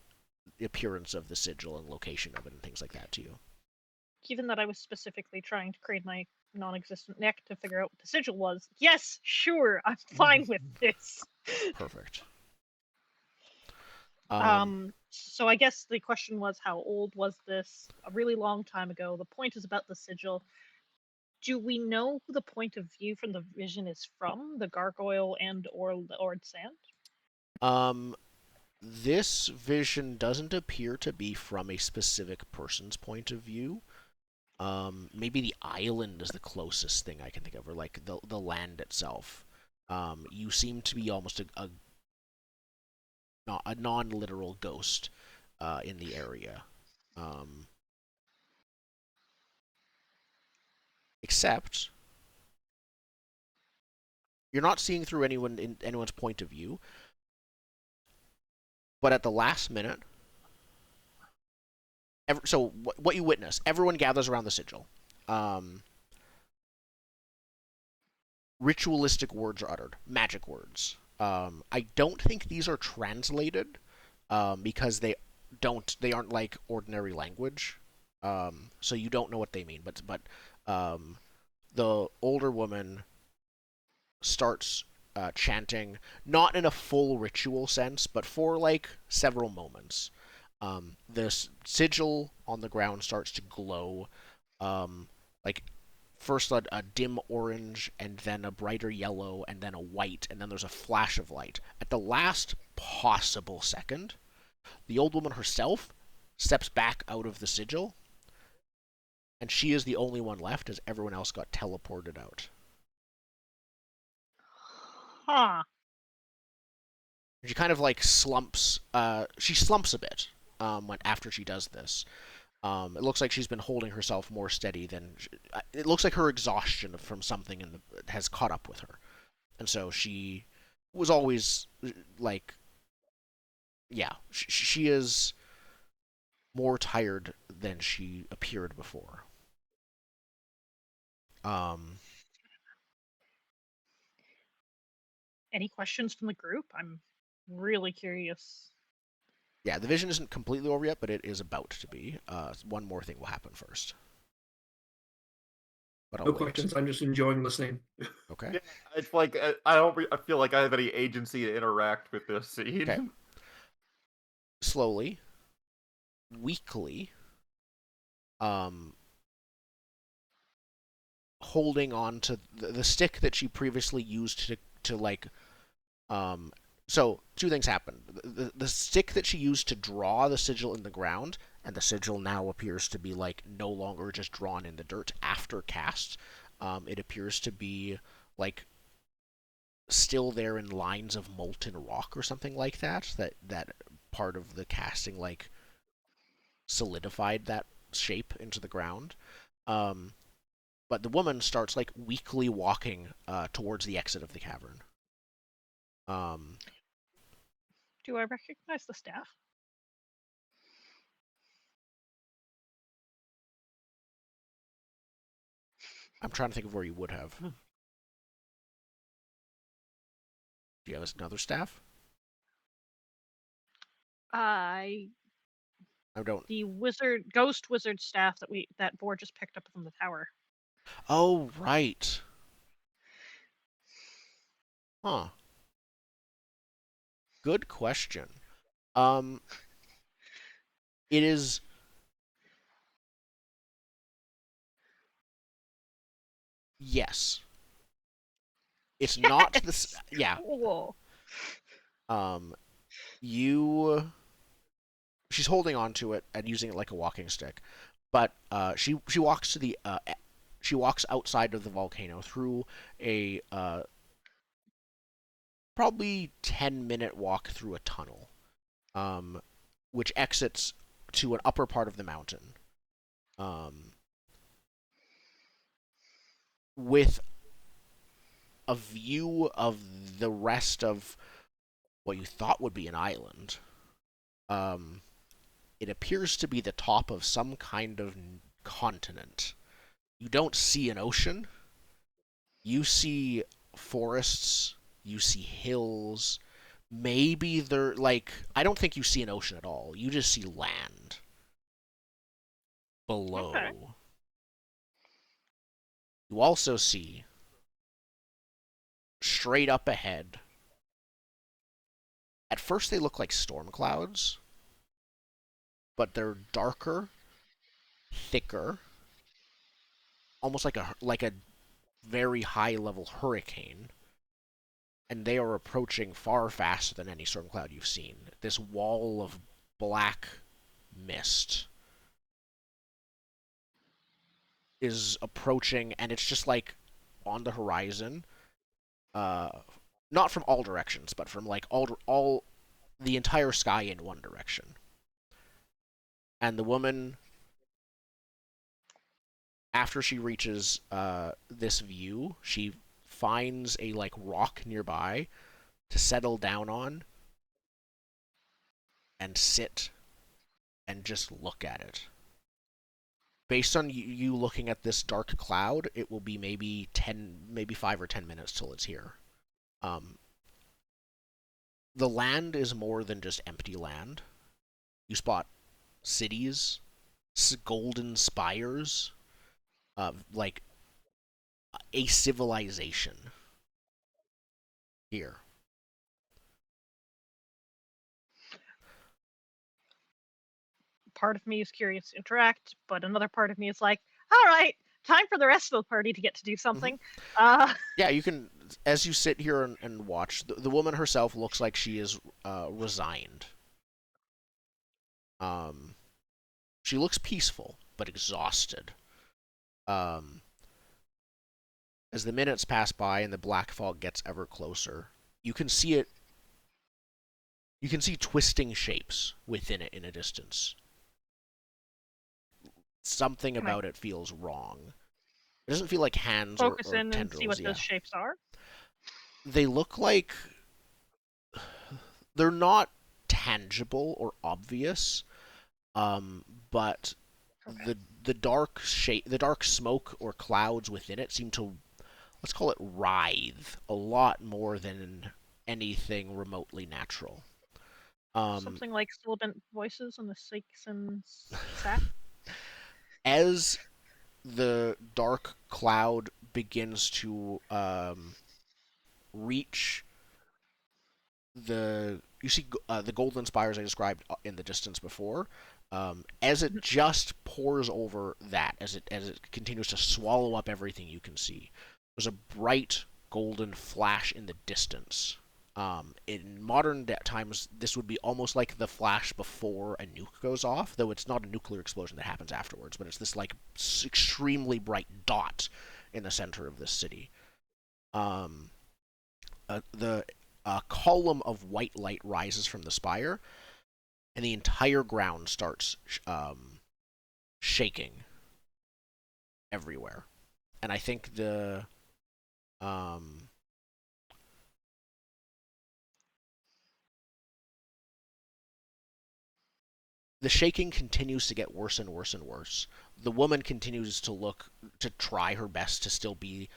appearance of the sigil and location of it and things like that to you. Given that I was specifically trying to create my non-existent neck to figure out what the sigil was, yes, sure, I'm fine with this. Perfect. So I guess the question was, how old was this? A really long time ago. The point is about the sigil. Do we know who the point of view from the vision is from? The gargoyle and or the Ord Sand? This vision doesn't appear to be from a specific person's point of view. Maybe the island is the closest thing I can think of, or like the land itself. You seem to be almost a non-literal ghost in the area. Except you're not seeing through anyone's point of view. But at the last minute, so what you witness, everyone gathers around the sigil. Ritualistic words are uttered, magic words. I don't think these are translated because they aren't like ordinary language. So you don't know what they mean. But the older woman starts chanting, not in a full ritual sense, but for like several moments. The sigil on the ground starts to glow, like first a dim orange, and then a brighter yellow, and then a white, and then there's a flash of light. At the last possible second, the old woman herself steps back out of the sigil, and she is the only one left as everyone else got teleported out. Huh. She kind of like slumps. She slumps a bit when after she does this. It looks like she's been holding herself more steady than. It looks like her exhaustion from something has caught up with her, and so she was always like, yeah, she is more tired than she appeared before. Um, Any questions from the group? I'm really curious. yeah, the vision isn't completely over yet, but it is about to be. One more thing will happen first. But I'll No wait. questions. I'm just enjoying listening. Okay. Yeah, it's like I feel like I have any agency to interact with this scene. Okay. Slowly, weakly, holding on to the stick that she previously used to like so two things happen. The stick that she used to draw the sigil in the ground, and the sigil now appears to be like no longer just drawn in the dirt after cast. It appears to be like still there in lines of molten rock or something like that. That part of the casting like solidified that shape into the ground. But the woman starts like weakly walking towards the exit of the cavern. Do I recognize the staff? I'm trying to think of where you would have. Do you have another staff? I don't. The ghost wizard staff that Boar just picked up from the tower. Oh, right. Huh. Good question. It is. Yes. It's not this. Yeah. Cool. You. She's holding on to it and using it like a walking stick, but she walks to the she walks outside of the volcano through a probably 10-minute walk through a tunnel, which exits to an upper part of the mountain, with a view of the rest of what you thought would be an island. It appears to be the top of some kind of continent. You don't see an ocean. You see forests. You see hills. Maybe they're like. I don't think you see an ocean at all. You just see land below. Okay. You also see straight up ahead. At first, they look like storm clouds, but they're darker, thicker, almost like a very high level hurricane, and they are approaching far faster than any storm cloud you've seen. This wall of black mist is approaching, and it's just like on the horizon. Not from all directions, but from like all the entire sky in one direction. And the woman, after she reaches this view, she finds a like rock nearby to settle down on and sit and just look at it. Based on you looking at this dark cloud, it will be maybe 5 or 10 minutes till it's here. The land is more than just empty land. You spot cities, golden spires, like a civilization here. Part of me is curious to interact, but another part of me is like, all right, time for the rest of the party to get to do something. Yeah, you can, as you sit here and watch, the woman herself looks like she is resigned. She looks peaceful, but exhausted. As the minutes pass by and the black fog gets ever closer, you can see it You can see twisting shapes within it in a distance. Something Can I about it feels wrong. It doesn't feel like hands focus or in and tendrils. see what Yeah. those shapes are? They look like they're not tangible or obvious, but Okay. the dark smoke or clouds within it seem to, let's call it, writhe a lot more than anything remotely natural. Something like sibilant voices and the Sikh and Sat. As the dark cloud begins to reach you see the golden spires I described in the distance before. As it just pours over that, as it continues to swallow up everything you can see, there's a bright golden flash in the distance. In modern times, this would be almost like the flash before a nuke goes off, though it's not a nuclear explosion that happens afterwards, but it's this like extremely bright dot in the center of this city. The column of white light rises from the spire, and the entire ground starts shaking everywhere. And I think the shaking continues to get worse and worse and worse. The woman continues to try her best to still be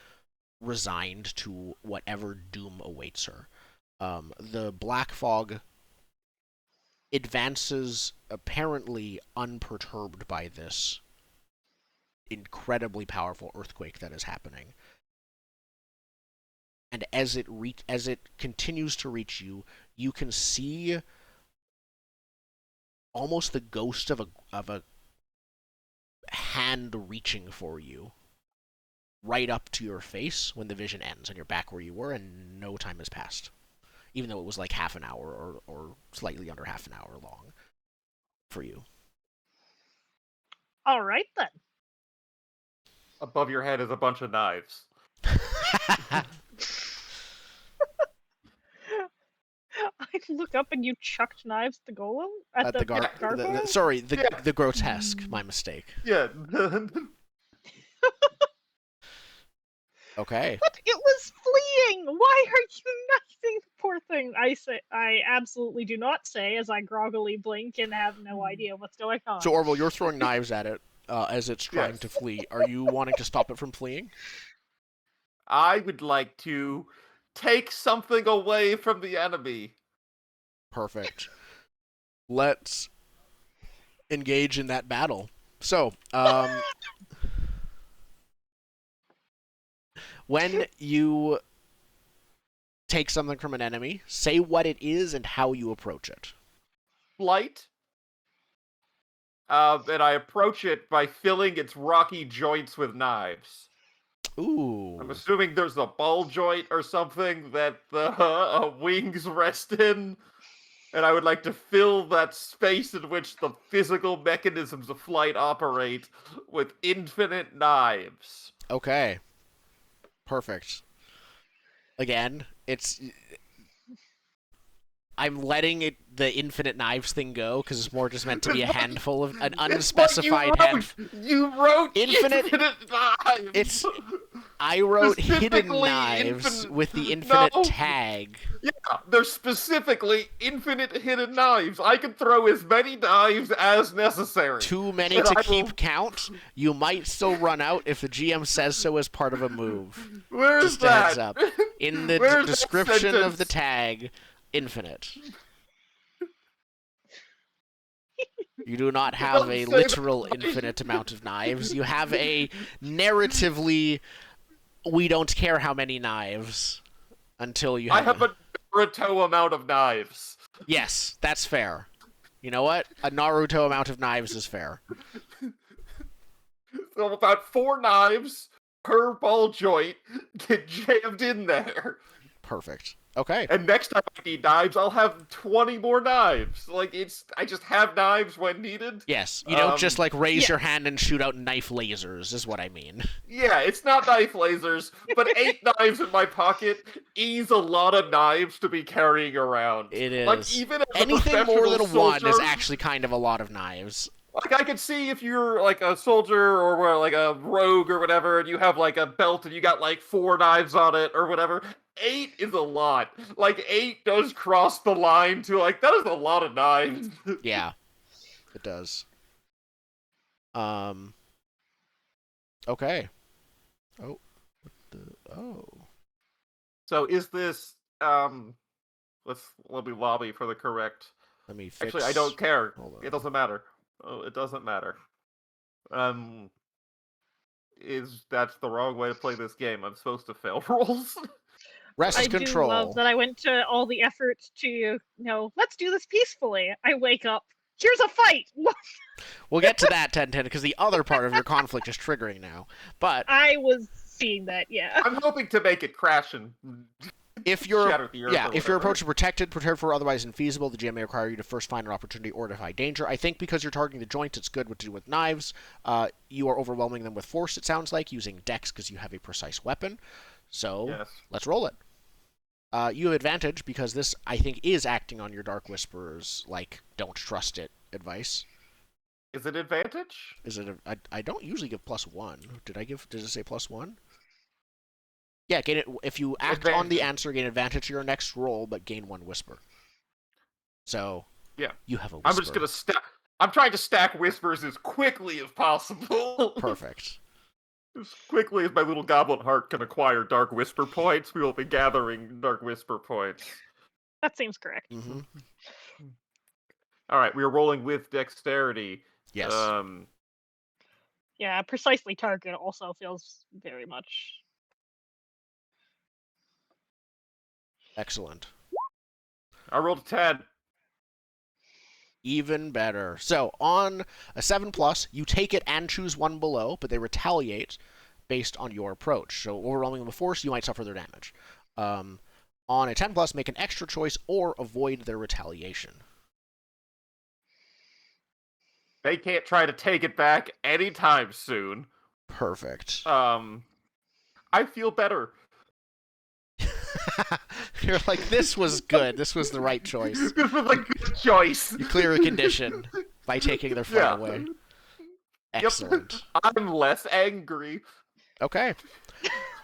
resigned to whatever doom awaits her. The black fog advances apparently unperturbed by this incredibly powerful earthquake that is happening. And as it continues to reach you, you can see almost the ghost of a hand reaching for you right up to your face when the vision ends and you're back where you were and no time has passed. Even though it was like half an hour or slightly under half an hour long for you. All right, then. Above your head is a bunch of knives. I look up and you chucked knives at the golem? At the gargoyle? Sorry, the grotesque. My mistake. Yeah. Okay. But it was fleeing! Why are you knifing the poor thing? I absolutely do not say as I groggily blink and have no idea what's going on. So, Orville, you're throwing knives at it as it's trying to flee. Are you wanting to stop it from fleeing? I would like to take something away from the enemy. Perfect. Let's engage in that battle. So, when you take something from an enemy, say what it is and how you approach it. Flight. And I approach it by filling its rocky joints with knives. Ooh. I'm assuming there's a ball joint or something that the wings rest in. And I would like to fill that space in which the physical mechanisms of flight operate with infinite knives. Okay. Perfect. Again, I'm letting the infinite knives thing go because it's more just meant to be a handful of an unspecified handful. You wrote infinite knives. I wrote hidden knives with the infinite tag. Yeah, they're specifically infinite hidden knives. I can throw as many knives as necessary. Too many to keep count. You might still run out if the GM says so as part of a move. Where's just that? A heads up. In the description of the tag, infinite. You do not have a literal infinite amount of knives. You have a narratively, we don't care how many knives until you have... I have a Naruto amount of knives. Yes, that's fair. You know what? A Naruto amount of knives is fair. So about 4 knives per ball joint get jammed in there. Perfect. Okay. And next time I need knives, I'll have 20 more knives. Like, I just have knives when needed. Yes, you don't just like raise your yes. hand and shoot out knife lasers, is what I mean. Yeah, it's not knife lasers, but 8 knives in my pocket is a lot of knives to be carrying around. It is. Like, even as a Anything more professional than soldier, one is actually kind of a lot of knives. like, I could see if you're like a soldier or like a rogue or whatever, and you have like a belt and you got like 4 knives on it or whatever. 8 is a lot. Like, 8 does cross the line to like, that is a lot of knives. Yeah, it does. Okay. Oh. Oh. So is this let me lobby for the correct. Let me fix. Actually, I don't care. Hold on. It doesn't matter. Oh, it doesn't matter. That's the wrong way to play this game. I'm supposed to fail rolls. Rest I control. do love that I went to all the effort to, let's do this peacefully. I wake up. Here's a fight. We'll get to that, 1010, because the other part of your conflict is triggering now. But I was seeing that, yeah. I'm hoping to make it crash and if you're shatter the earth or if your whatever. approach is protected, prepared for, otherwise infeasible, the GM may require you to first find an opportunity or defy danger. I think because you're targeting the joints, it's good what to do with knives. You are overwhelming them with force, it sounds like, using dex because you have a precise weapon. So Yes. let's roll it. You have advantage because this, I think, is acting on your Dark Whisperer's, like, don't trust it advice. Is it advantage? Is it? I don't usually give +1. Did it say +1? Yeah, gain it if you act on the answer. Gain advantage to your next roll, but gain 1 whisper. So Yeah. you have a whisper. I'm just gonna stack. I'm trying to stack whispers as quickly as possible. Perfect. As quickly as my little goblin heart can acquire Dark Whisper points, we will be gathering Dark Whisper points. That seems correct. Mm-hmm. All right, we are rolling with dexterity. Yes. Yeah, precisely target also feels very much. Excellent. I rolled a 10. Even better. So on a 7+, you take it and choose 1 below, but they retaliate based on your approach. So overwhelming them with force, you might suffer their damage. On a 10+, make an extra choice or avoid their retaliation. They can't try to take it back anytime soon. Perfect. I feel better. You're like, this was good. This was the right choice. This was a good choice. You clear a condition by taking their fight away. Excellent. I'm less angry. Okay.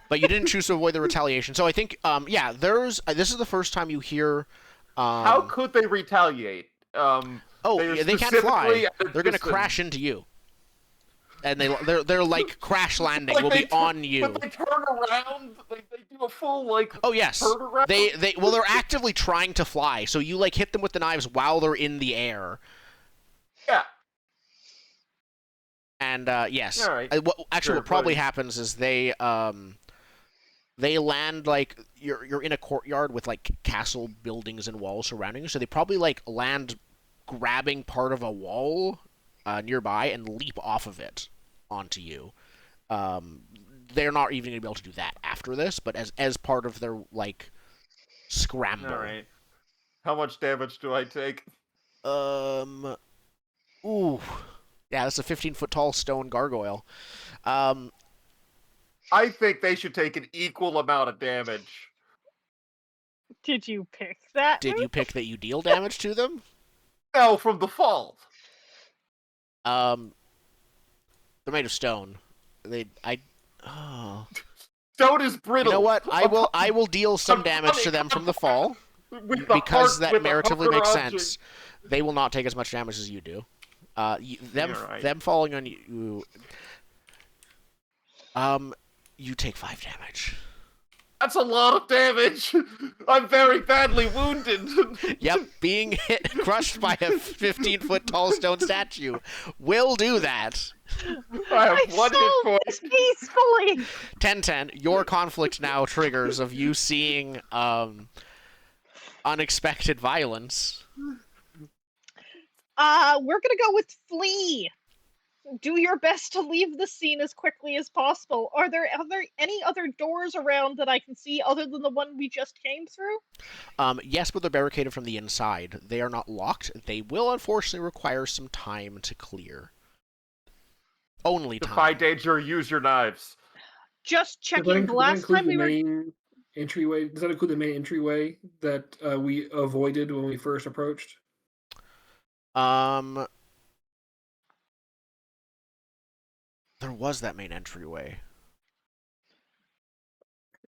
But you didn't choose to avoid the retaliation. So I think, this is the first time you hear... How could they retaliate? They can't fly. They're going to distance. crash into you. And they're like crash landing Like will they be on you. When they turn around, they do a full, like, Oh, yes. turn around? They're actively trying to fly. So you, like, hit them with the knives while they're in the air. Yeah. And, yes. All right. What probably happens is they land, like, you're in a courtyard with, like, castle buildings and walls surrounding you, so they probably, like, land grabbing part of a wall nearby and leap off of it onto you. They're not even going to be able to do that after this, but as part of their, like, scramble. All right. How much damage do I take? Ooh. Yeah, that's a 15-foot tall stone gargoyle. I think they should take an equal amount of damage. Did you pick that? Did you pick that you deal damage to them? No, from the fall. They're made of stone. Stone is brittle. You know what? I will deal some damage to them from the fall because that narratively makes sense. They will not take as much damage as you do. Them falling on you. You take 5 damage. That's a lot of damage. I'm very badly wounded. Yep, being crushed by a 15-foot tall stone statue will do that. I have I 1 hit solved point. this peacefully. 1010, your conflict now triggers of you seeing unexpected violence. We're gonna go with flee. do your best to leave the scene as quickly as possible. Are there any other doors around that I can see other than the one we just came through? Yes, but they're barricaded from the inside. They are not locked. They will unfortunately require some time to clear. Only time. Defy danger, use your knives. Just Does that checking. The last include time the we were main entryway? Does that include the main entryway that we avoided when we first approached? There was that main entryway.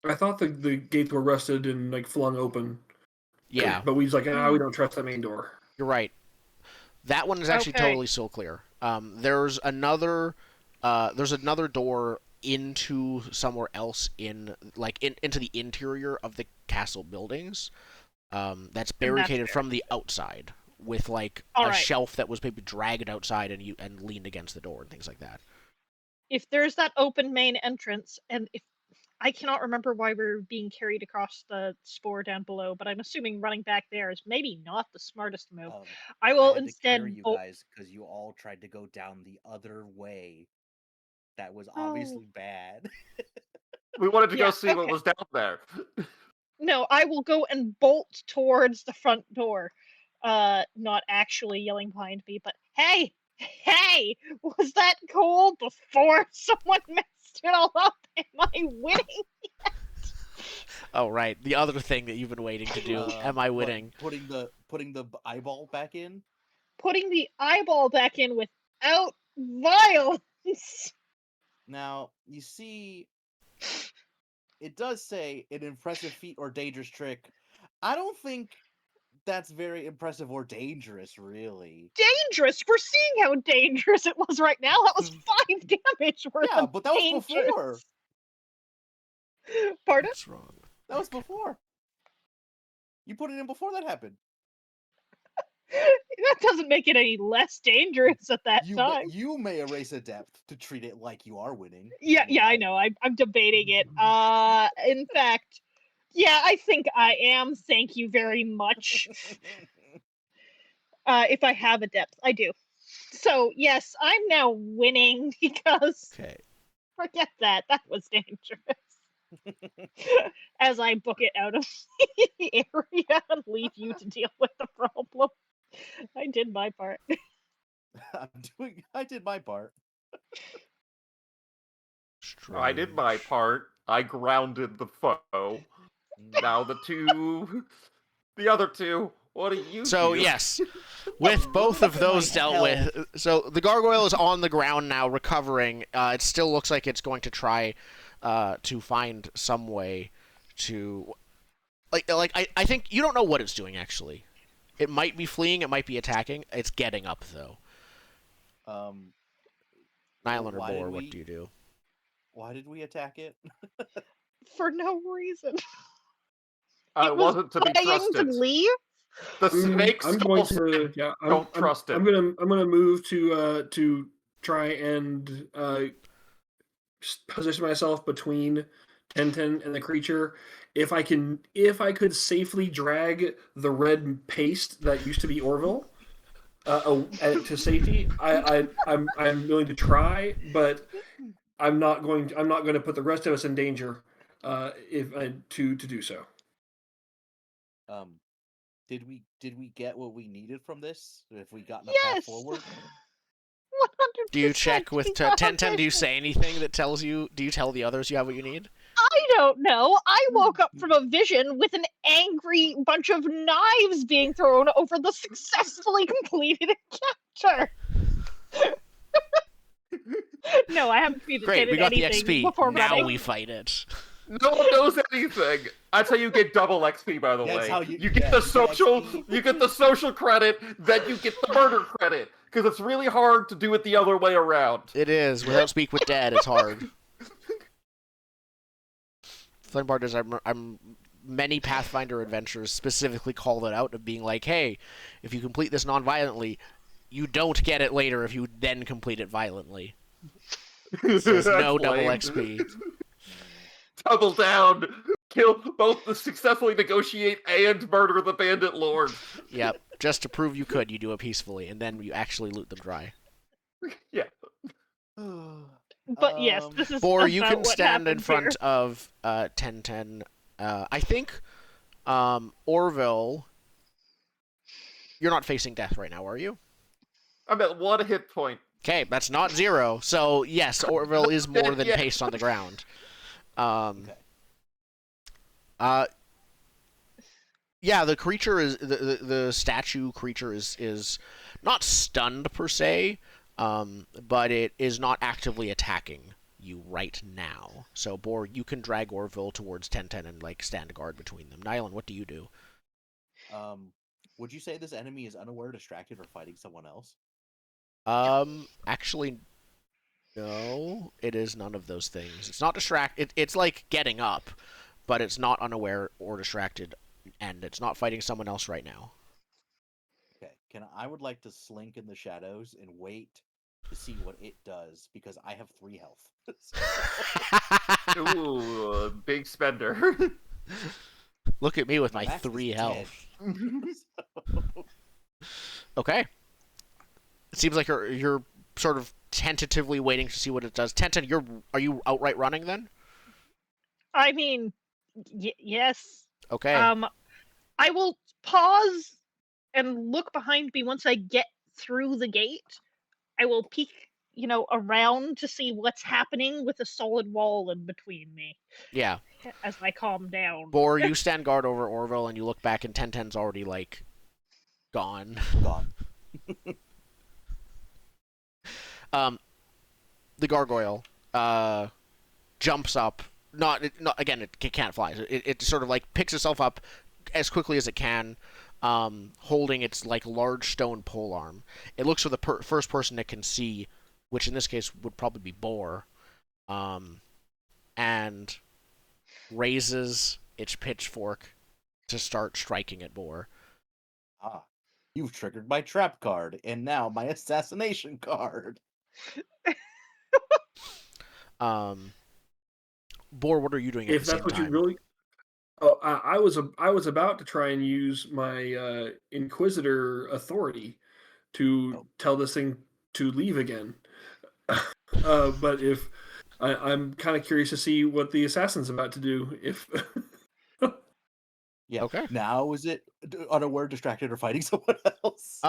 I thought the gates were rusted and like flung open. Yeah, But we was like, we don't trust that main door. you're right. That one is actually Okay. totally still clear. There's another door into somewhere else into the interior of the castle buildings. That's barricaded from the outside with like All a right. shelf that was maybe dragged outside and leaned against the door and things like that. If there's that open main entrance, and if I cannot remember why we're being carried across the spore down below, but I'm assuming running back there is maybe not the smartest move. I will had to instead carry you bolt. guys because you all tried to go down the other way. That was Oh. obviously bad. We wanted to Yeah, go see what okay. was down there. No, I will go and bolt towards the front door. Not actually yelling behind me, but hey, was that cool before someone messed it all up? Am I winning? Oh right, the other thing that you've been waiting to do. Am I winning? Putting the eyeball back in. Putting the eyeball back in without violence. Now you see, it does say an impressive feat or dangerous trick. I don't think that's very impressive or dangerous, really. Dangerous. We're seeing how dangerous it was right now. That was 5 damage worth Yeah, of but that was dangerous. before. Pardon? What's wrong? That was before. You put it in before that happened. That doesn't make it any less dangerous at that time. You may erase a depth to treat it like you are winning. Yeah, I know. I'm debating it. In fact, yeah, I think I am. Thank you very much. If I have a depth, I do. So yes, I'm now winning because Okay. forget that. That was dangerous. As I book it out of the area and leave you to deal with the problem. I did my part. I did my part. I did my Strange. part. I grounded the foe. Now the other two. What do you So do? yes, with both of those dealt with, so the gargoyle is on the ground now, recovering. It still looks like it's going to try to find some way to, I think you don't know what it's doing actually. It might be fleeing, it might be attacking. It's getting up though. Nylan or why did Boar, what we- do you do? Why did we attack it? For no reason. It wasn't to be Playing to trusted. leave? The snake I'm going skull to. Yeah, don't trust I'm it. gonna move to try and position myself between Tenten and the creature. If I could safely drag the red paste that used to be Orville to safety, I'm willing to try, but I'm not going to put the rest of us in danger to do so. Did we get what we needed from this? If we got in a Yes! path forward? 100%. Do you check with we got Tenten? Do you it. say anything that tells you? Do you tell the others you have what you need? I don't know. I woke up from a vision with an angry bunch of knives being thrown over the successfully completed encounter. No, I haven't Great, communicated we got the anything XP. before Now running. we fight it. No one knows anything. That's how you get double XP, by the That's way. how You you- get yeah, the you get social, XP. you get the social credit, then you get the murder credit. Because it's really hard to do it the other way around. It is. Without Speak with Dead, it's hard. Fun part is I'm many Pathfinder adventures specifically call it out of being like, hey, if you complete this non-violently, you don't get it later if you then complete it violently. So there's no That's double lame. XP. Double down. Kill both the successfully negotiate and murder the bandit lord. Yep. Just to prove you could, you do it peacefully, and then you actually loot them dry. Yeah. But yes, this is Or about you can what stand in happens front here. of 1010. I think Orville, you're not facing death right now, are you? I'm at 1 hit point. Okay, that's not 0. So yes, Orville is more than Yeah. paced on the ground. Okay. Yeah, the creature is the statue creature is not stunned per se, but it is not actively attacking you right now. So Bor, you can drag Orville towards 1010 and like stand guard between them. Nylan, what do you do? Would you say this enemy is unaware, distracted, or fighting someone else? Actually, no, it is none of those things. It's not it's like getting up, but it's not unaware or distracted, and it's not fighting someone else right now. Okay. I would like to slink in the shadows and wait to see what it does because I have 3 health. Ooh, big spender. Look at me with my max is 3 10. health. So- Okay. It seems like you're sort of tentatively waiting to see what it does. Tenten, are you outright running then? I mean, yes. Okay. I will pause and look behind me once I get through the gate. I will peek, around to see what's happening with a solid wall in between me Yeah. as I calm down. Bor, you stand guard over Orville and you look back and Tenten's already like gone. Gone. The gargoyle jumps up. Not again. It can't fly. It sort of like picks itself up as quickly as it can, holding its like large stone pole arm. It looks for the first person it can see, which in this case would probably be Bor, and raises its pitchfork to start striking at Bor. Ah, you've triggered my trap card and now my assassination card. Bor, what are you doing at If the that's same what you time? really, oh, I was about to try and use my Inquisitor authority to tell this thing to leave again. But if I'm kind of curious to see what the assassin's about to do. If Yeah. Okay. Now is it unaware, distracted, or fighting someone else?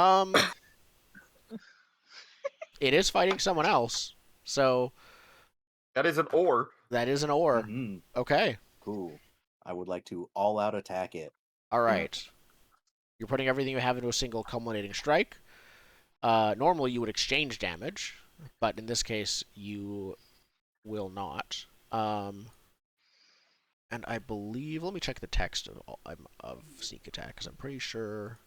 It is fighting someone else, so That is an or. that is an or. Mhm. Okay. Cool. I would like to all-out attack it. All right. You're putting everything you have into a single culminating strike. Normally you would exchange damage, but in this case you will not. And I believe, let me check the text of sneak attack because I'm pretty sure.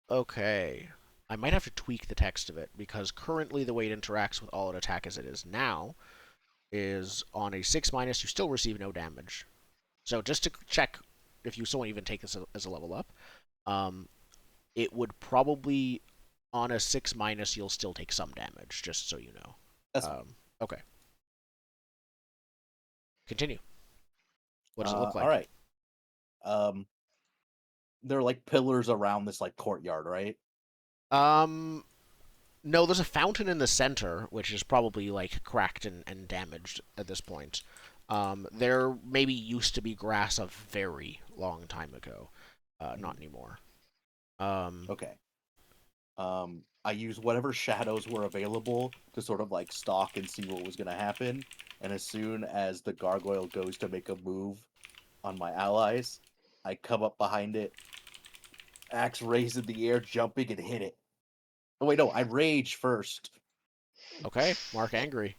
Okay. I might have to tweak the text of it because currently the way it interacts with all-out attack as it is now is on a 6- you still receive no damage. So just to check if you still even take this as a level up, it would probably on a 6- you'll still take some damage, just so you know. That's okay. Continue. What does it look like? All right. There are like pillars around this like courtyard, right? No, there's a fountain in the center, which is probably like cracked and damaged at this point. There maybe used to be grass a very long time ago. Not anymore. Okay. I used whatever shadows were available to sort of like stalk and see what was gonna happen. And as soon as the gargoyle goes to make a move on my allies, I come up behind it, axe raised in the air, jumping and hit it. Oh wait, no, I rage first. Okay, mark angry.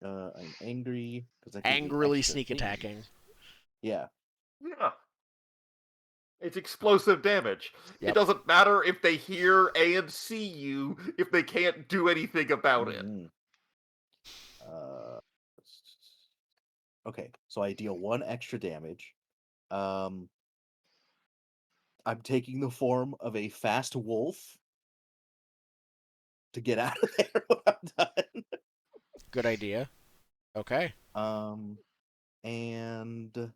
I'm angry because I Angrily sneak attacking. Yeah. Yeah. It's explosive damage. Yep. It doesn't matter if they hear and see you if they can't do anything about it. Okay, so I deal 1 extra damage. I'm taking the form of a fast wolf to get out of there when I'm done. Good idea. Okay. And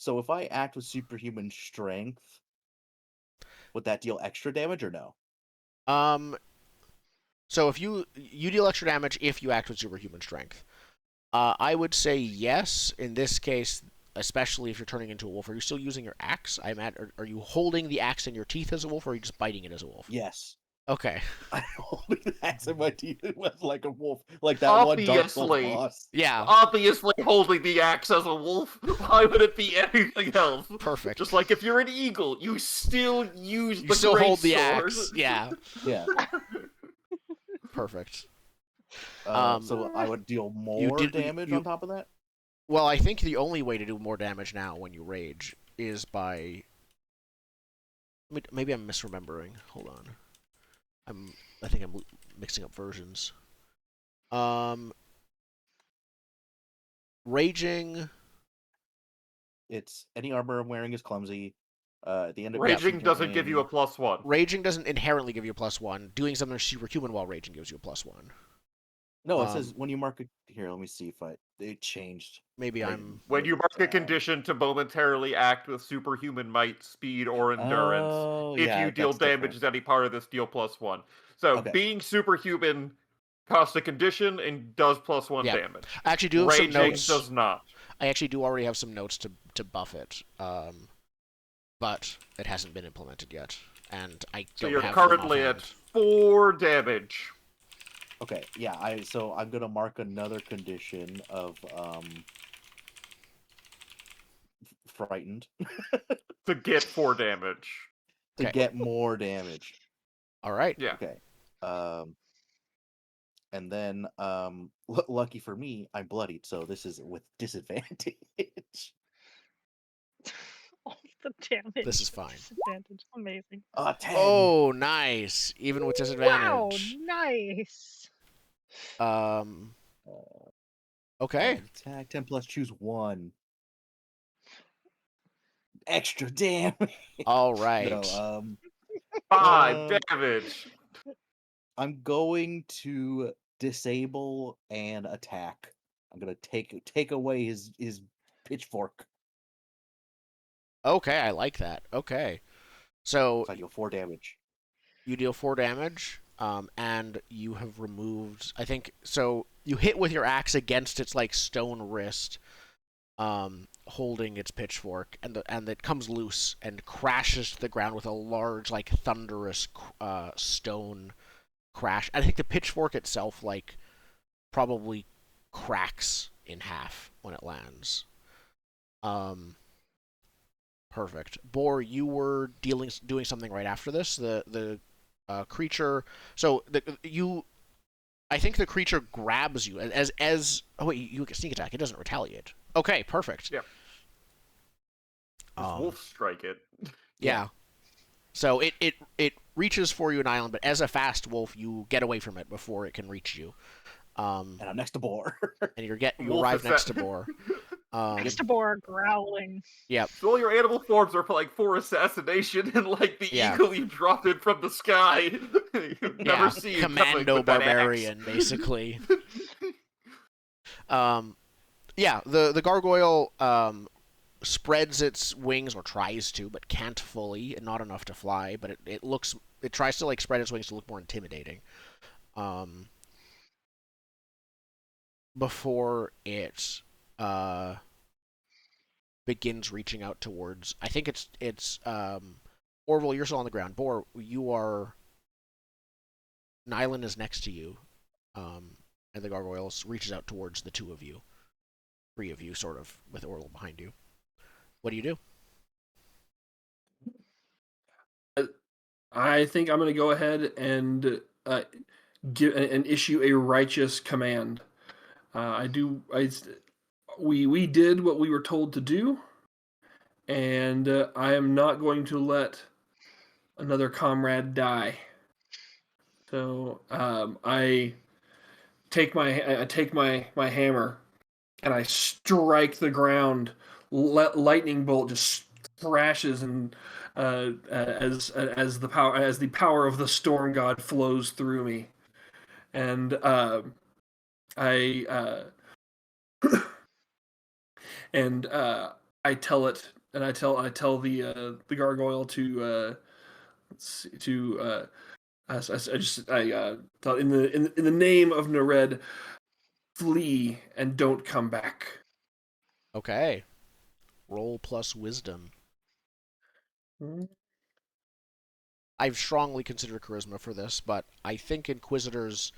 So if I act with superhuman strength, would that deal extra damage or no? So if you deal extra damage if you act with superhuman strength, I would say yes. In this case, especially if you're turning into a wolf, are you still using your axe? Are you holding the axe in your teeth as a wolf, or are you just biting it as a wolf? Yes. Okay. I'm holding the axe in my teeth like a wolf, like that one Dark Souls Obviously. boss. Yeah. Obviously holding the axe as a wolf. Why would it be anything else? Perfect. Just like if you're an eagle, you still use You the still great hold the sword. axe. Yeah. Yeah. Perfect. So I would deal more damage on top of that? Well, I think the only way to do more damage now when you rage is by... Maybe I'm misremembering. Hold on. I think I'm mixing up versions. Raging... It's any armor I'm wearing is clumsy. At the end of Raging doesn't give you a +1. Raging doesn't inherently give you a +1. Doing something superhuman while raging gives you a +1. No, it says when you mark it. Here, let me see if it changed. Maybe Right. I'm... When you mark a condition to momentarily act with superhuman might, speed, or endurance, Oh, if yeah, you deal that's damage different. to any part of this, deal +1. So Okay. being superhuman costs a condition and does +1 Yeah. damage. I actually do have some Raging notes. does not. I actually do already have some notes to buff it, but it hasn't been implemented yet, and I So don't you're have them currently at offhand. 4 damage. Okay, yeah. So I'm gonna mark another condition of frightened To get 4 damage. to Okay. get more damage. All right. Yeah. Okay. And then lucky for me, I'm bloodied, so this is with disadvantage. All the damage. This is fine. Disadvantage. Amazing. 10. Oh, nice. Even with Wow, disadvantage. nice. Okay. Attack 10 plus choose 1. Extra damage. All right. No, 5 damage. I'm going to disable and attack. I'm gonna take away his pitchfork. Okay, I like that. Okay. So I deal 4 damage. you deal 4 damage, and you have removed... I think... So you hit with your axe against its, like, stone wrist, holding its pitchfork, and it comes loose and crashes to the ground with a large, like, thunderous stone crash. I think the pitchfork itself, like, probably cracks in half when it lands. Perfect. Boar, you were doing something right after this. The creature. So I think the creature grabs you as. Oh wait, you get sneak attack. It doesn't retaliate. Okay, perfect. Yep. Wolf strike it. Yeah. So it reaches for you an island, but as a fast wolf, you get away from it before it can reach you. And I'm next to Boar. And you Wolf arrive is next that- to Boar. Next to Boar growling. Yep. So all your animal forms are like for assassination, and like the Yeah. eagle you dropped in from the sky. You've never seen coming Commando with that axe. barbarian, basically. Yeah, the gargoyle spreads its wings, or tries to, but can't fully, and not enough to fly. But it tries to like spread its wings to look more intimidating. Before it begins reaching out towards... I think it's Orville, you're still on the ground. Boar, you are... Nyland is next to you, and the gargoyle reaches out towards the 2 of you. 3 of you, sort of, with Orville behind you. What do you do? I think I'm going to go ahead and give and issue a righteous command. We did what we were told to do, and I am not going to let another comrade die. So I take my hammer and I strike the ground. Lightning bolt just thrashes, and as the power of the storm god flows through me, and I tell it, and I tell the gargoyle to I thought in the name of Nered, flee and don't come back. Okay. Roll plus wisdom. I've strongly considered charisma for this, but I think inquisitors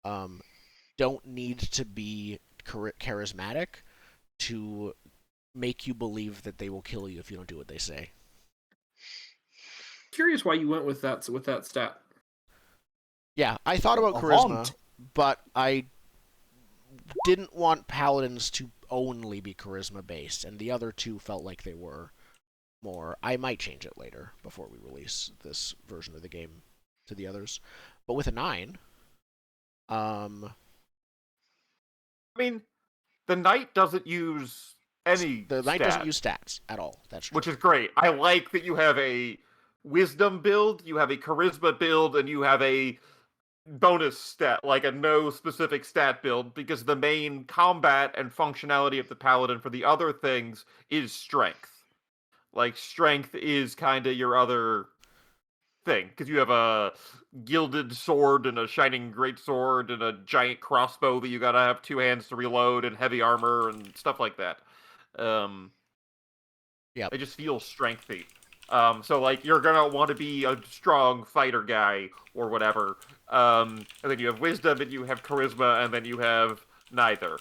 don't need to be charismatic to make you believe that they will kill you if you don't do what they say. Curious why you went with that stat. Yeah, I thought about charisma, but I didn't want paladins to only be charisma based, and the other two felt like they were more. I might change it later before we release this version of the game to the others. But with a 9, I mean, the knight doesn't use any the knight stats, doesn't use stats at all. That's true. which is great. I like that you have a wisdom build, you have a charisma build, and you have a bonus stat, like a no specific stat build, because the main combat and functionality of the paladin for the other things is strength. Like, strength is kind of your other thing, because you have a gilded sword and a shining greatsword and a giant crossbow that you gotta have 2 hands to reload and heavy armor and stuff like that. Yeah, They just feel strengthy. So, like, you're gonna want to be a strong fighter guy or whatever. And then you have wisdom, and you have charisma, and then you have neither.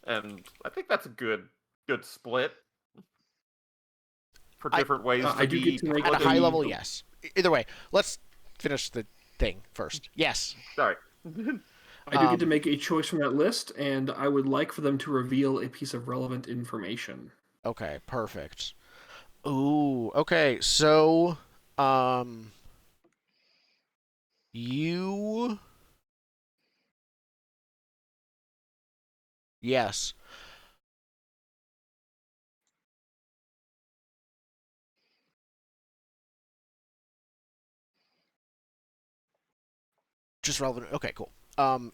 And I think that's a good split for different ways to I do be get to make at a paladin. high level, yes. Either way, let's finish the thing first. Yes. Sorry. I do get to make a choice from that list, and I would like for them to reveal a piece of relevant information. Okay, perfect. Ooh, okay, so, you... Yes. Just relevant. Okay, cool.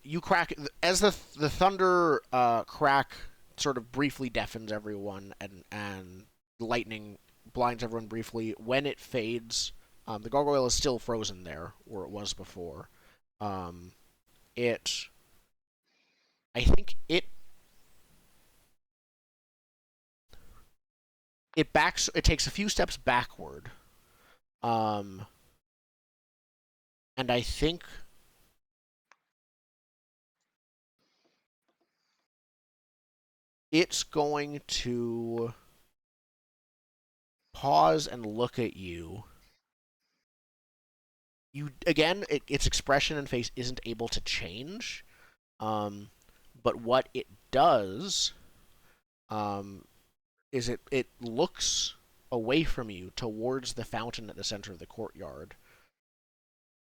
You crack as the thunder crack sort of briefly deafens everyone, and lightning blinds everyone briefly. When it fades, the gargoyle is still frozen there where it was before. It, I think it backs. It takes a few steps backward. And I think it's going to pause and look at you. You again, its expression and face isn't able to change, but what it does is it looks away from you towards the fountain at the center of the courtyard,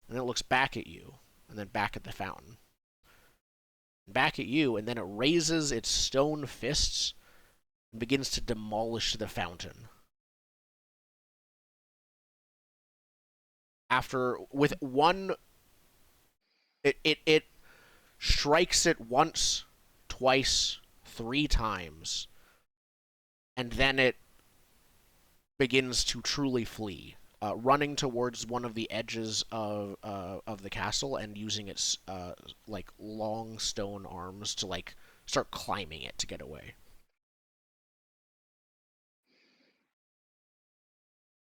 and then it looks back at you, and then back at the fountain, back at you, and then it raises its stone fists and begins to demolish the fountain. With one, it strikes it once, twice, 3 times, and then it begins to truly flee, running towards one of the edges of the castle and using its like long stone arms to like start climbing it to get away.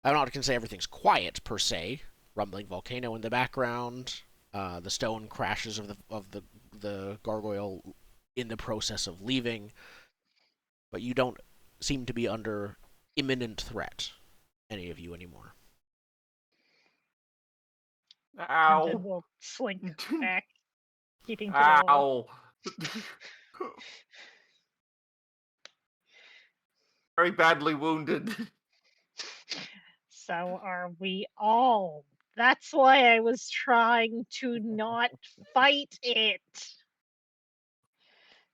I'm not going to say everything's quiet per se. Rumbling volcano in the background, the stone crashes of the gargoyle in the process of leaving, but you don't seem to be under imminent threat, any of you anymore. And Ow. then we'll slink back, keeping to the wall. Ow. Very badly wounded. So are we all. That's why I was trying to not fight it.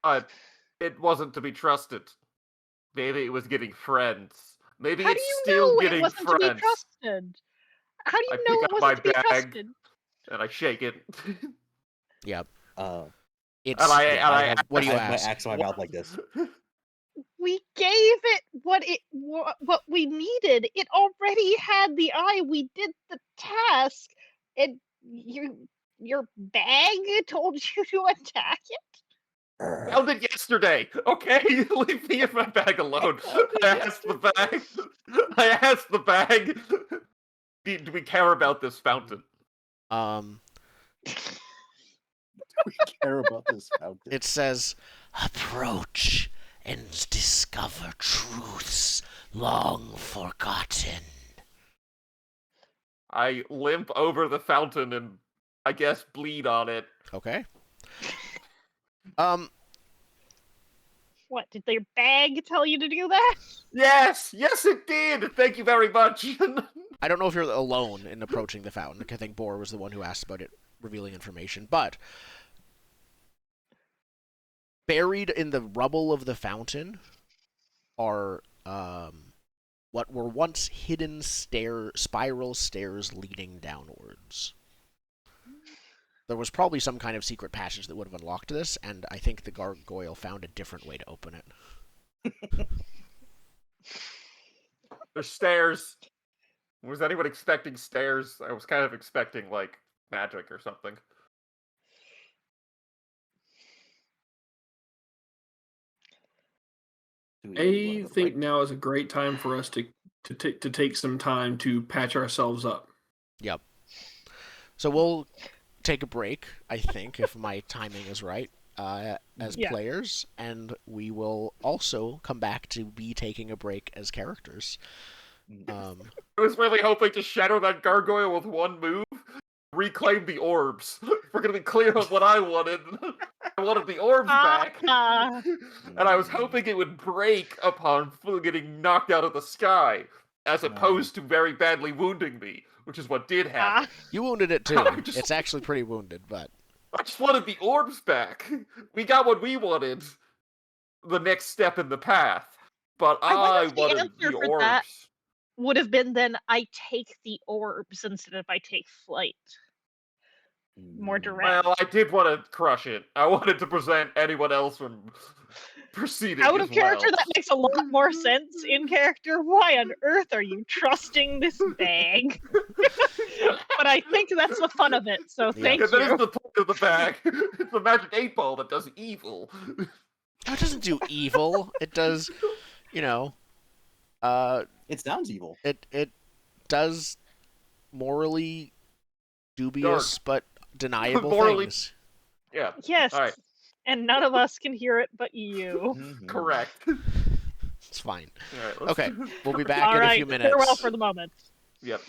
But it wasn't to be trusted. Maybe it was getting friends. Maybe How it's do you still know getting it wasn't friends. to be trusted? How do you I know pick it up wasn't my to be bag. trusted? And I shake it. Yep. Oh. It's And I what do you I have ask? my axe in my mouth like this. We gave it what we needed. It already had the eye. We did the task, and your bag told you to attack it. Found it yesterday. Okay, leave me and my bag alone. I asked the bag. I asked the bag. Do we care about this fountain? We care about this fountain. It says, approach and discover truths long forgotten. I limp over the fountain and I guess bleed on it. Okay. What, did their bag tell you to do that? Yes, it did. Thank you very much. I don't know if you're alone in approaching the fountain. I think Boar was the one who asked about it revealing information, but buried in the rubble of the fountain are what were once hidden spiral stairs leading downwards. There was probably some kind of secret passage that would have unlocked this, and I think the gargoyle found a different way to open it. There's stairs. Was anyone expecting stairs? I was kind of expecting, like, magic or something. I think now is a great time for us to take some time to patch ourselves up. Yep. So we'll take a break, I think, if my timing is right, as players, and we will also come back to be taking a break as characters. I was really hoping to shatter that gargoyle with one move, reclaim the orbs. We're gonna be clear on what I wanted. I wanted the orbs back. And I was hoping it would break upon getting knocked out of the sky, as opposed to very badly wounding me, which is what did happen. You wounded it too. It's actually pretty wounded, but I just wanted the orbs back. We got what we wanted. The next step in the path. But I wanted the orbs. That would have been then I take the orbs instead of I take flight. More direct. Well, I did want to crush it. I wanted to prevent anyone else from proceeding. Out of character, that makes a lot more sense. In character, why on earth are you trusting this bag? But I think that's the fun of it, so thank you. That is the point of the bag. It's a magic 8-ball that does evil. No, it doesn't do evil. It does, it sounds evil. It does morally dubious but deniable things. Yeah. Yes. All right. And none of us can hear it but you. Correct. It's fine. All right, Okay, we'll be back in a few minutes. Farewell for the moment. Yep.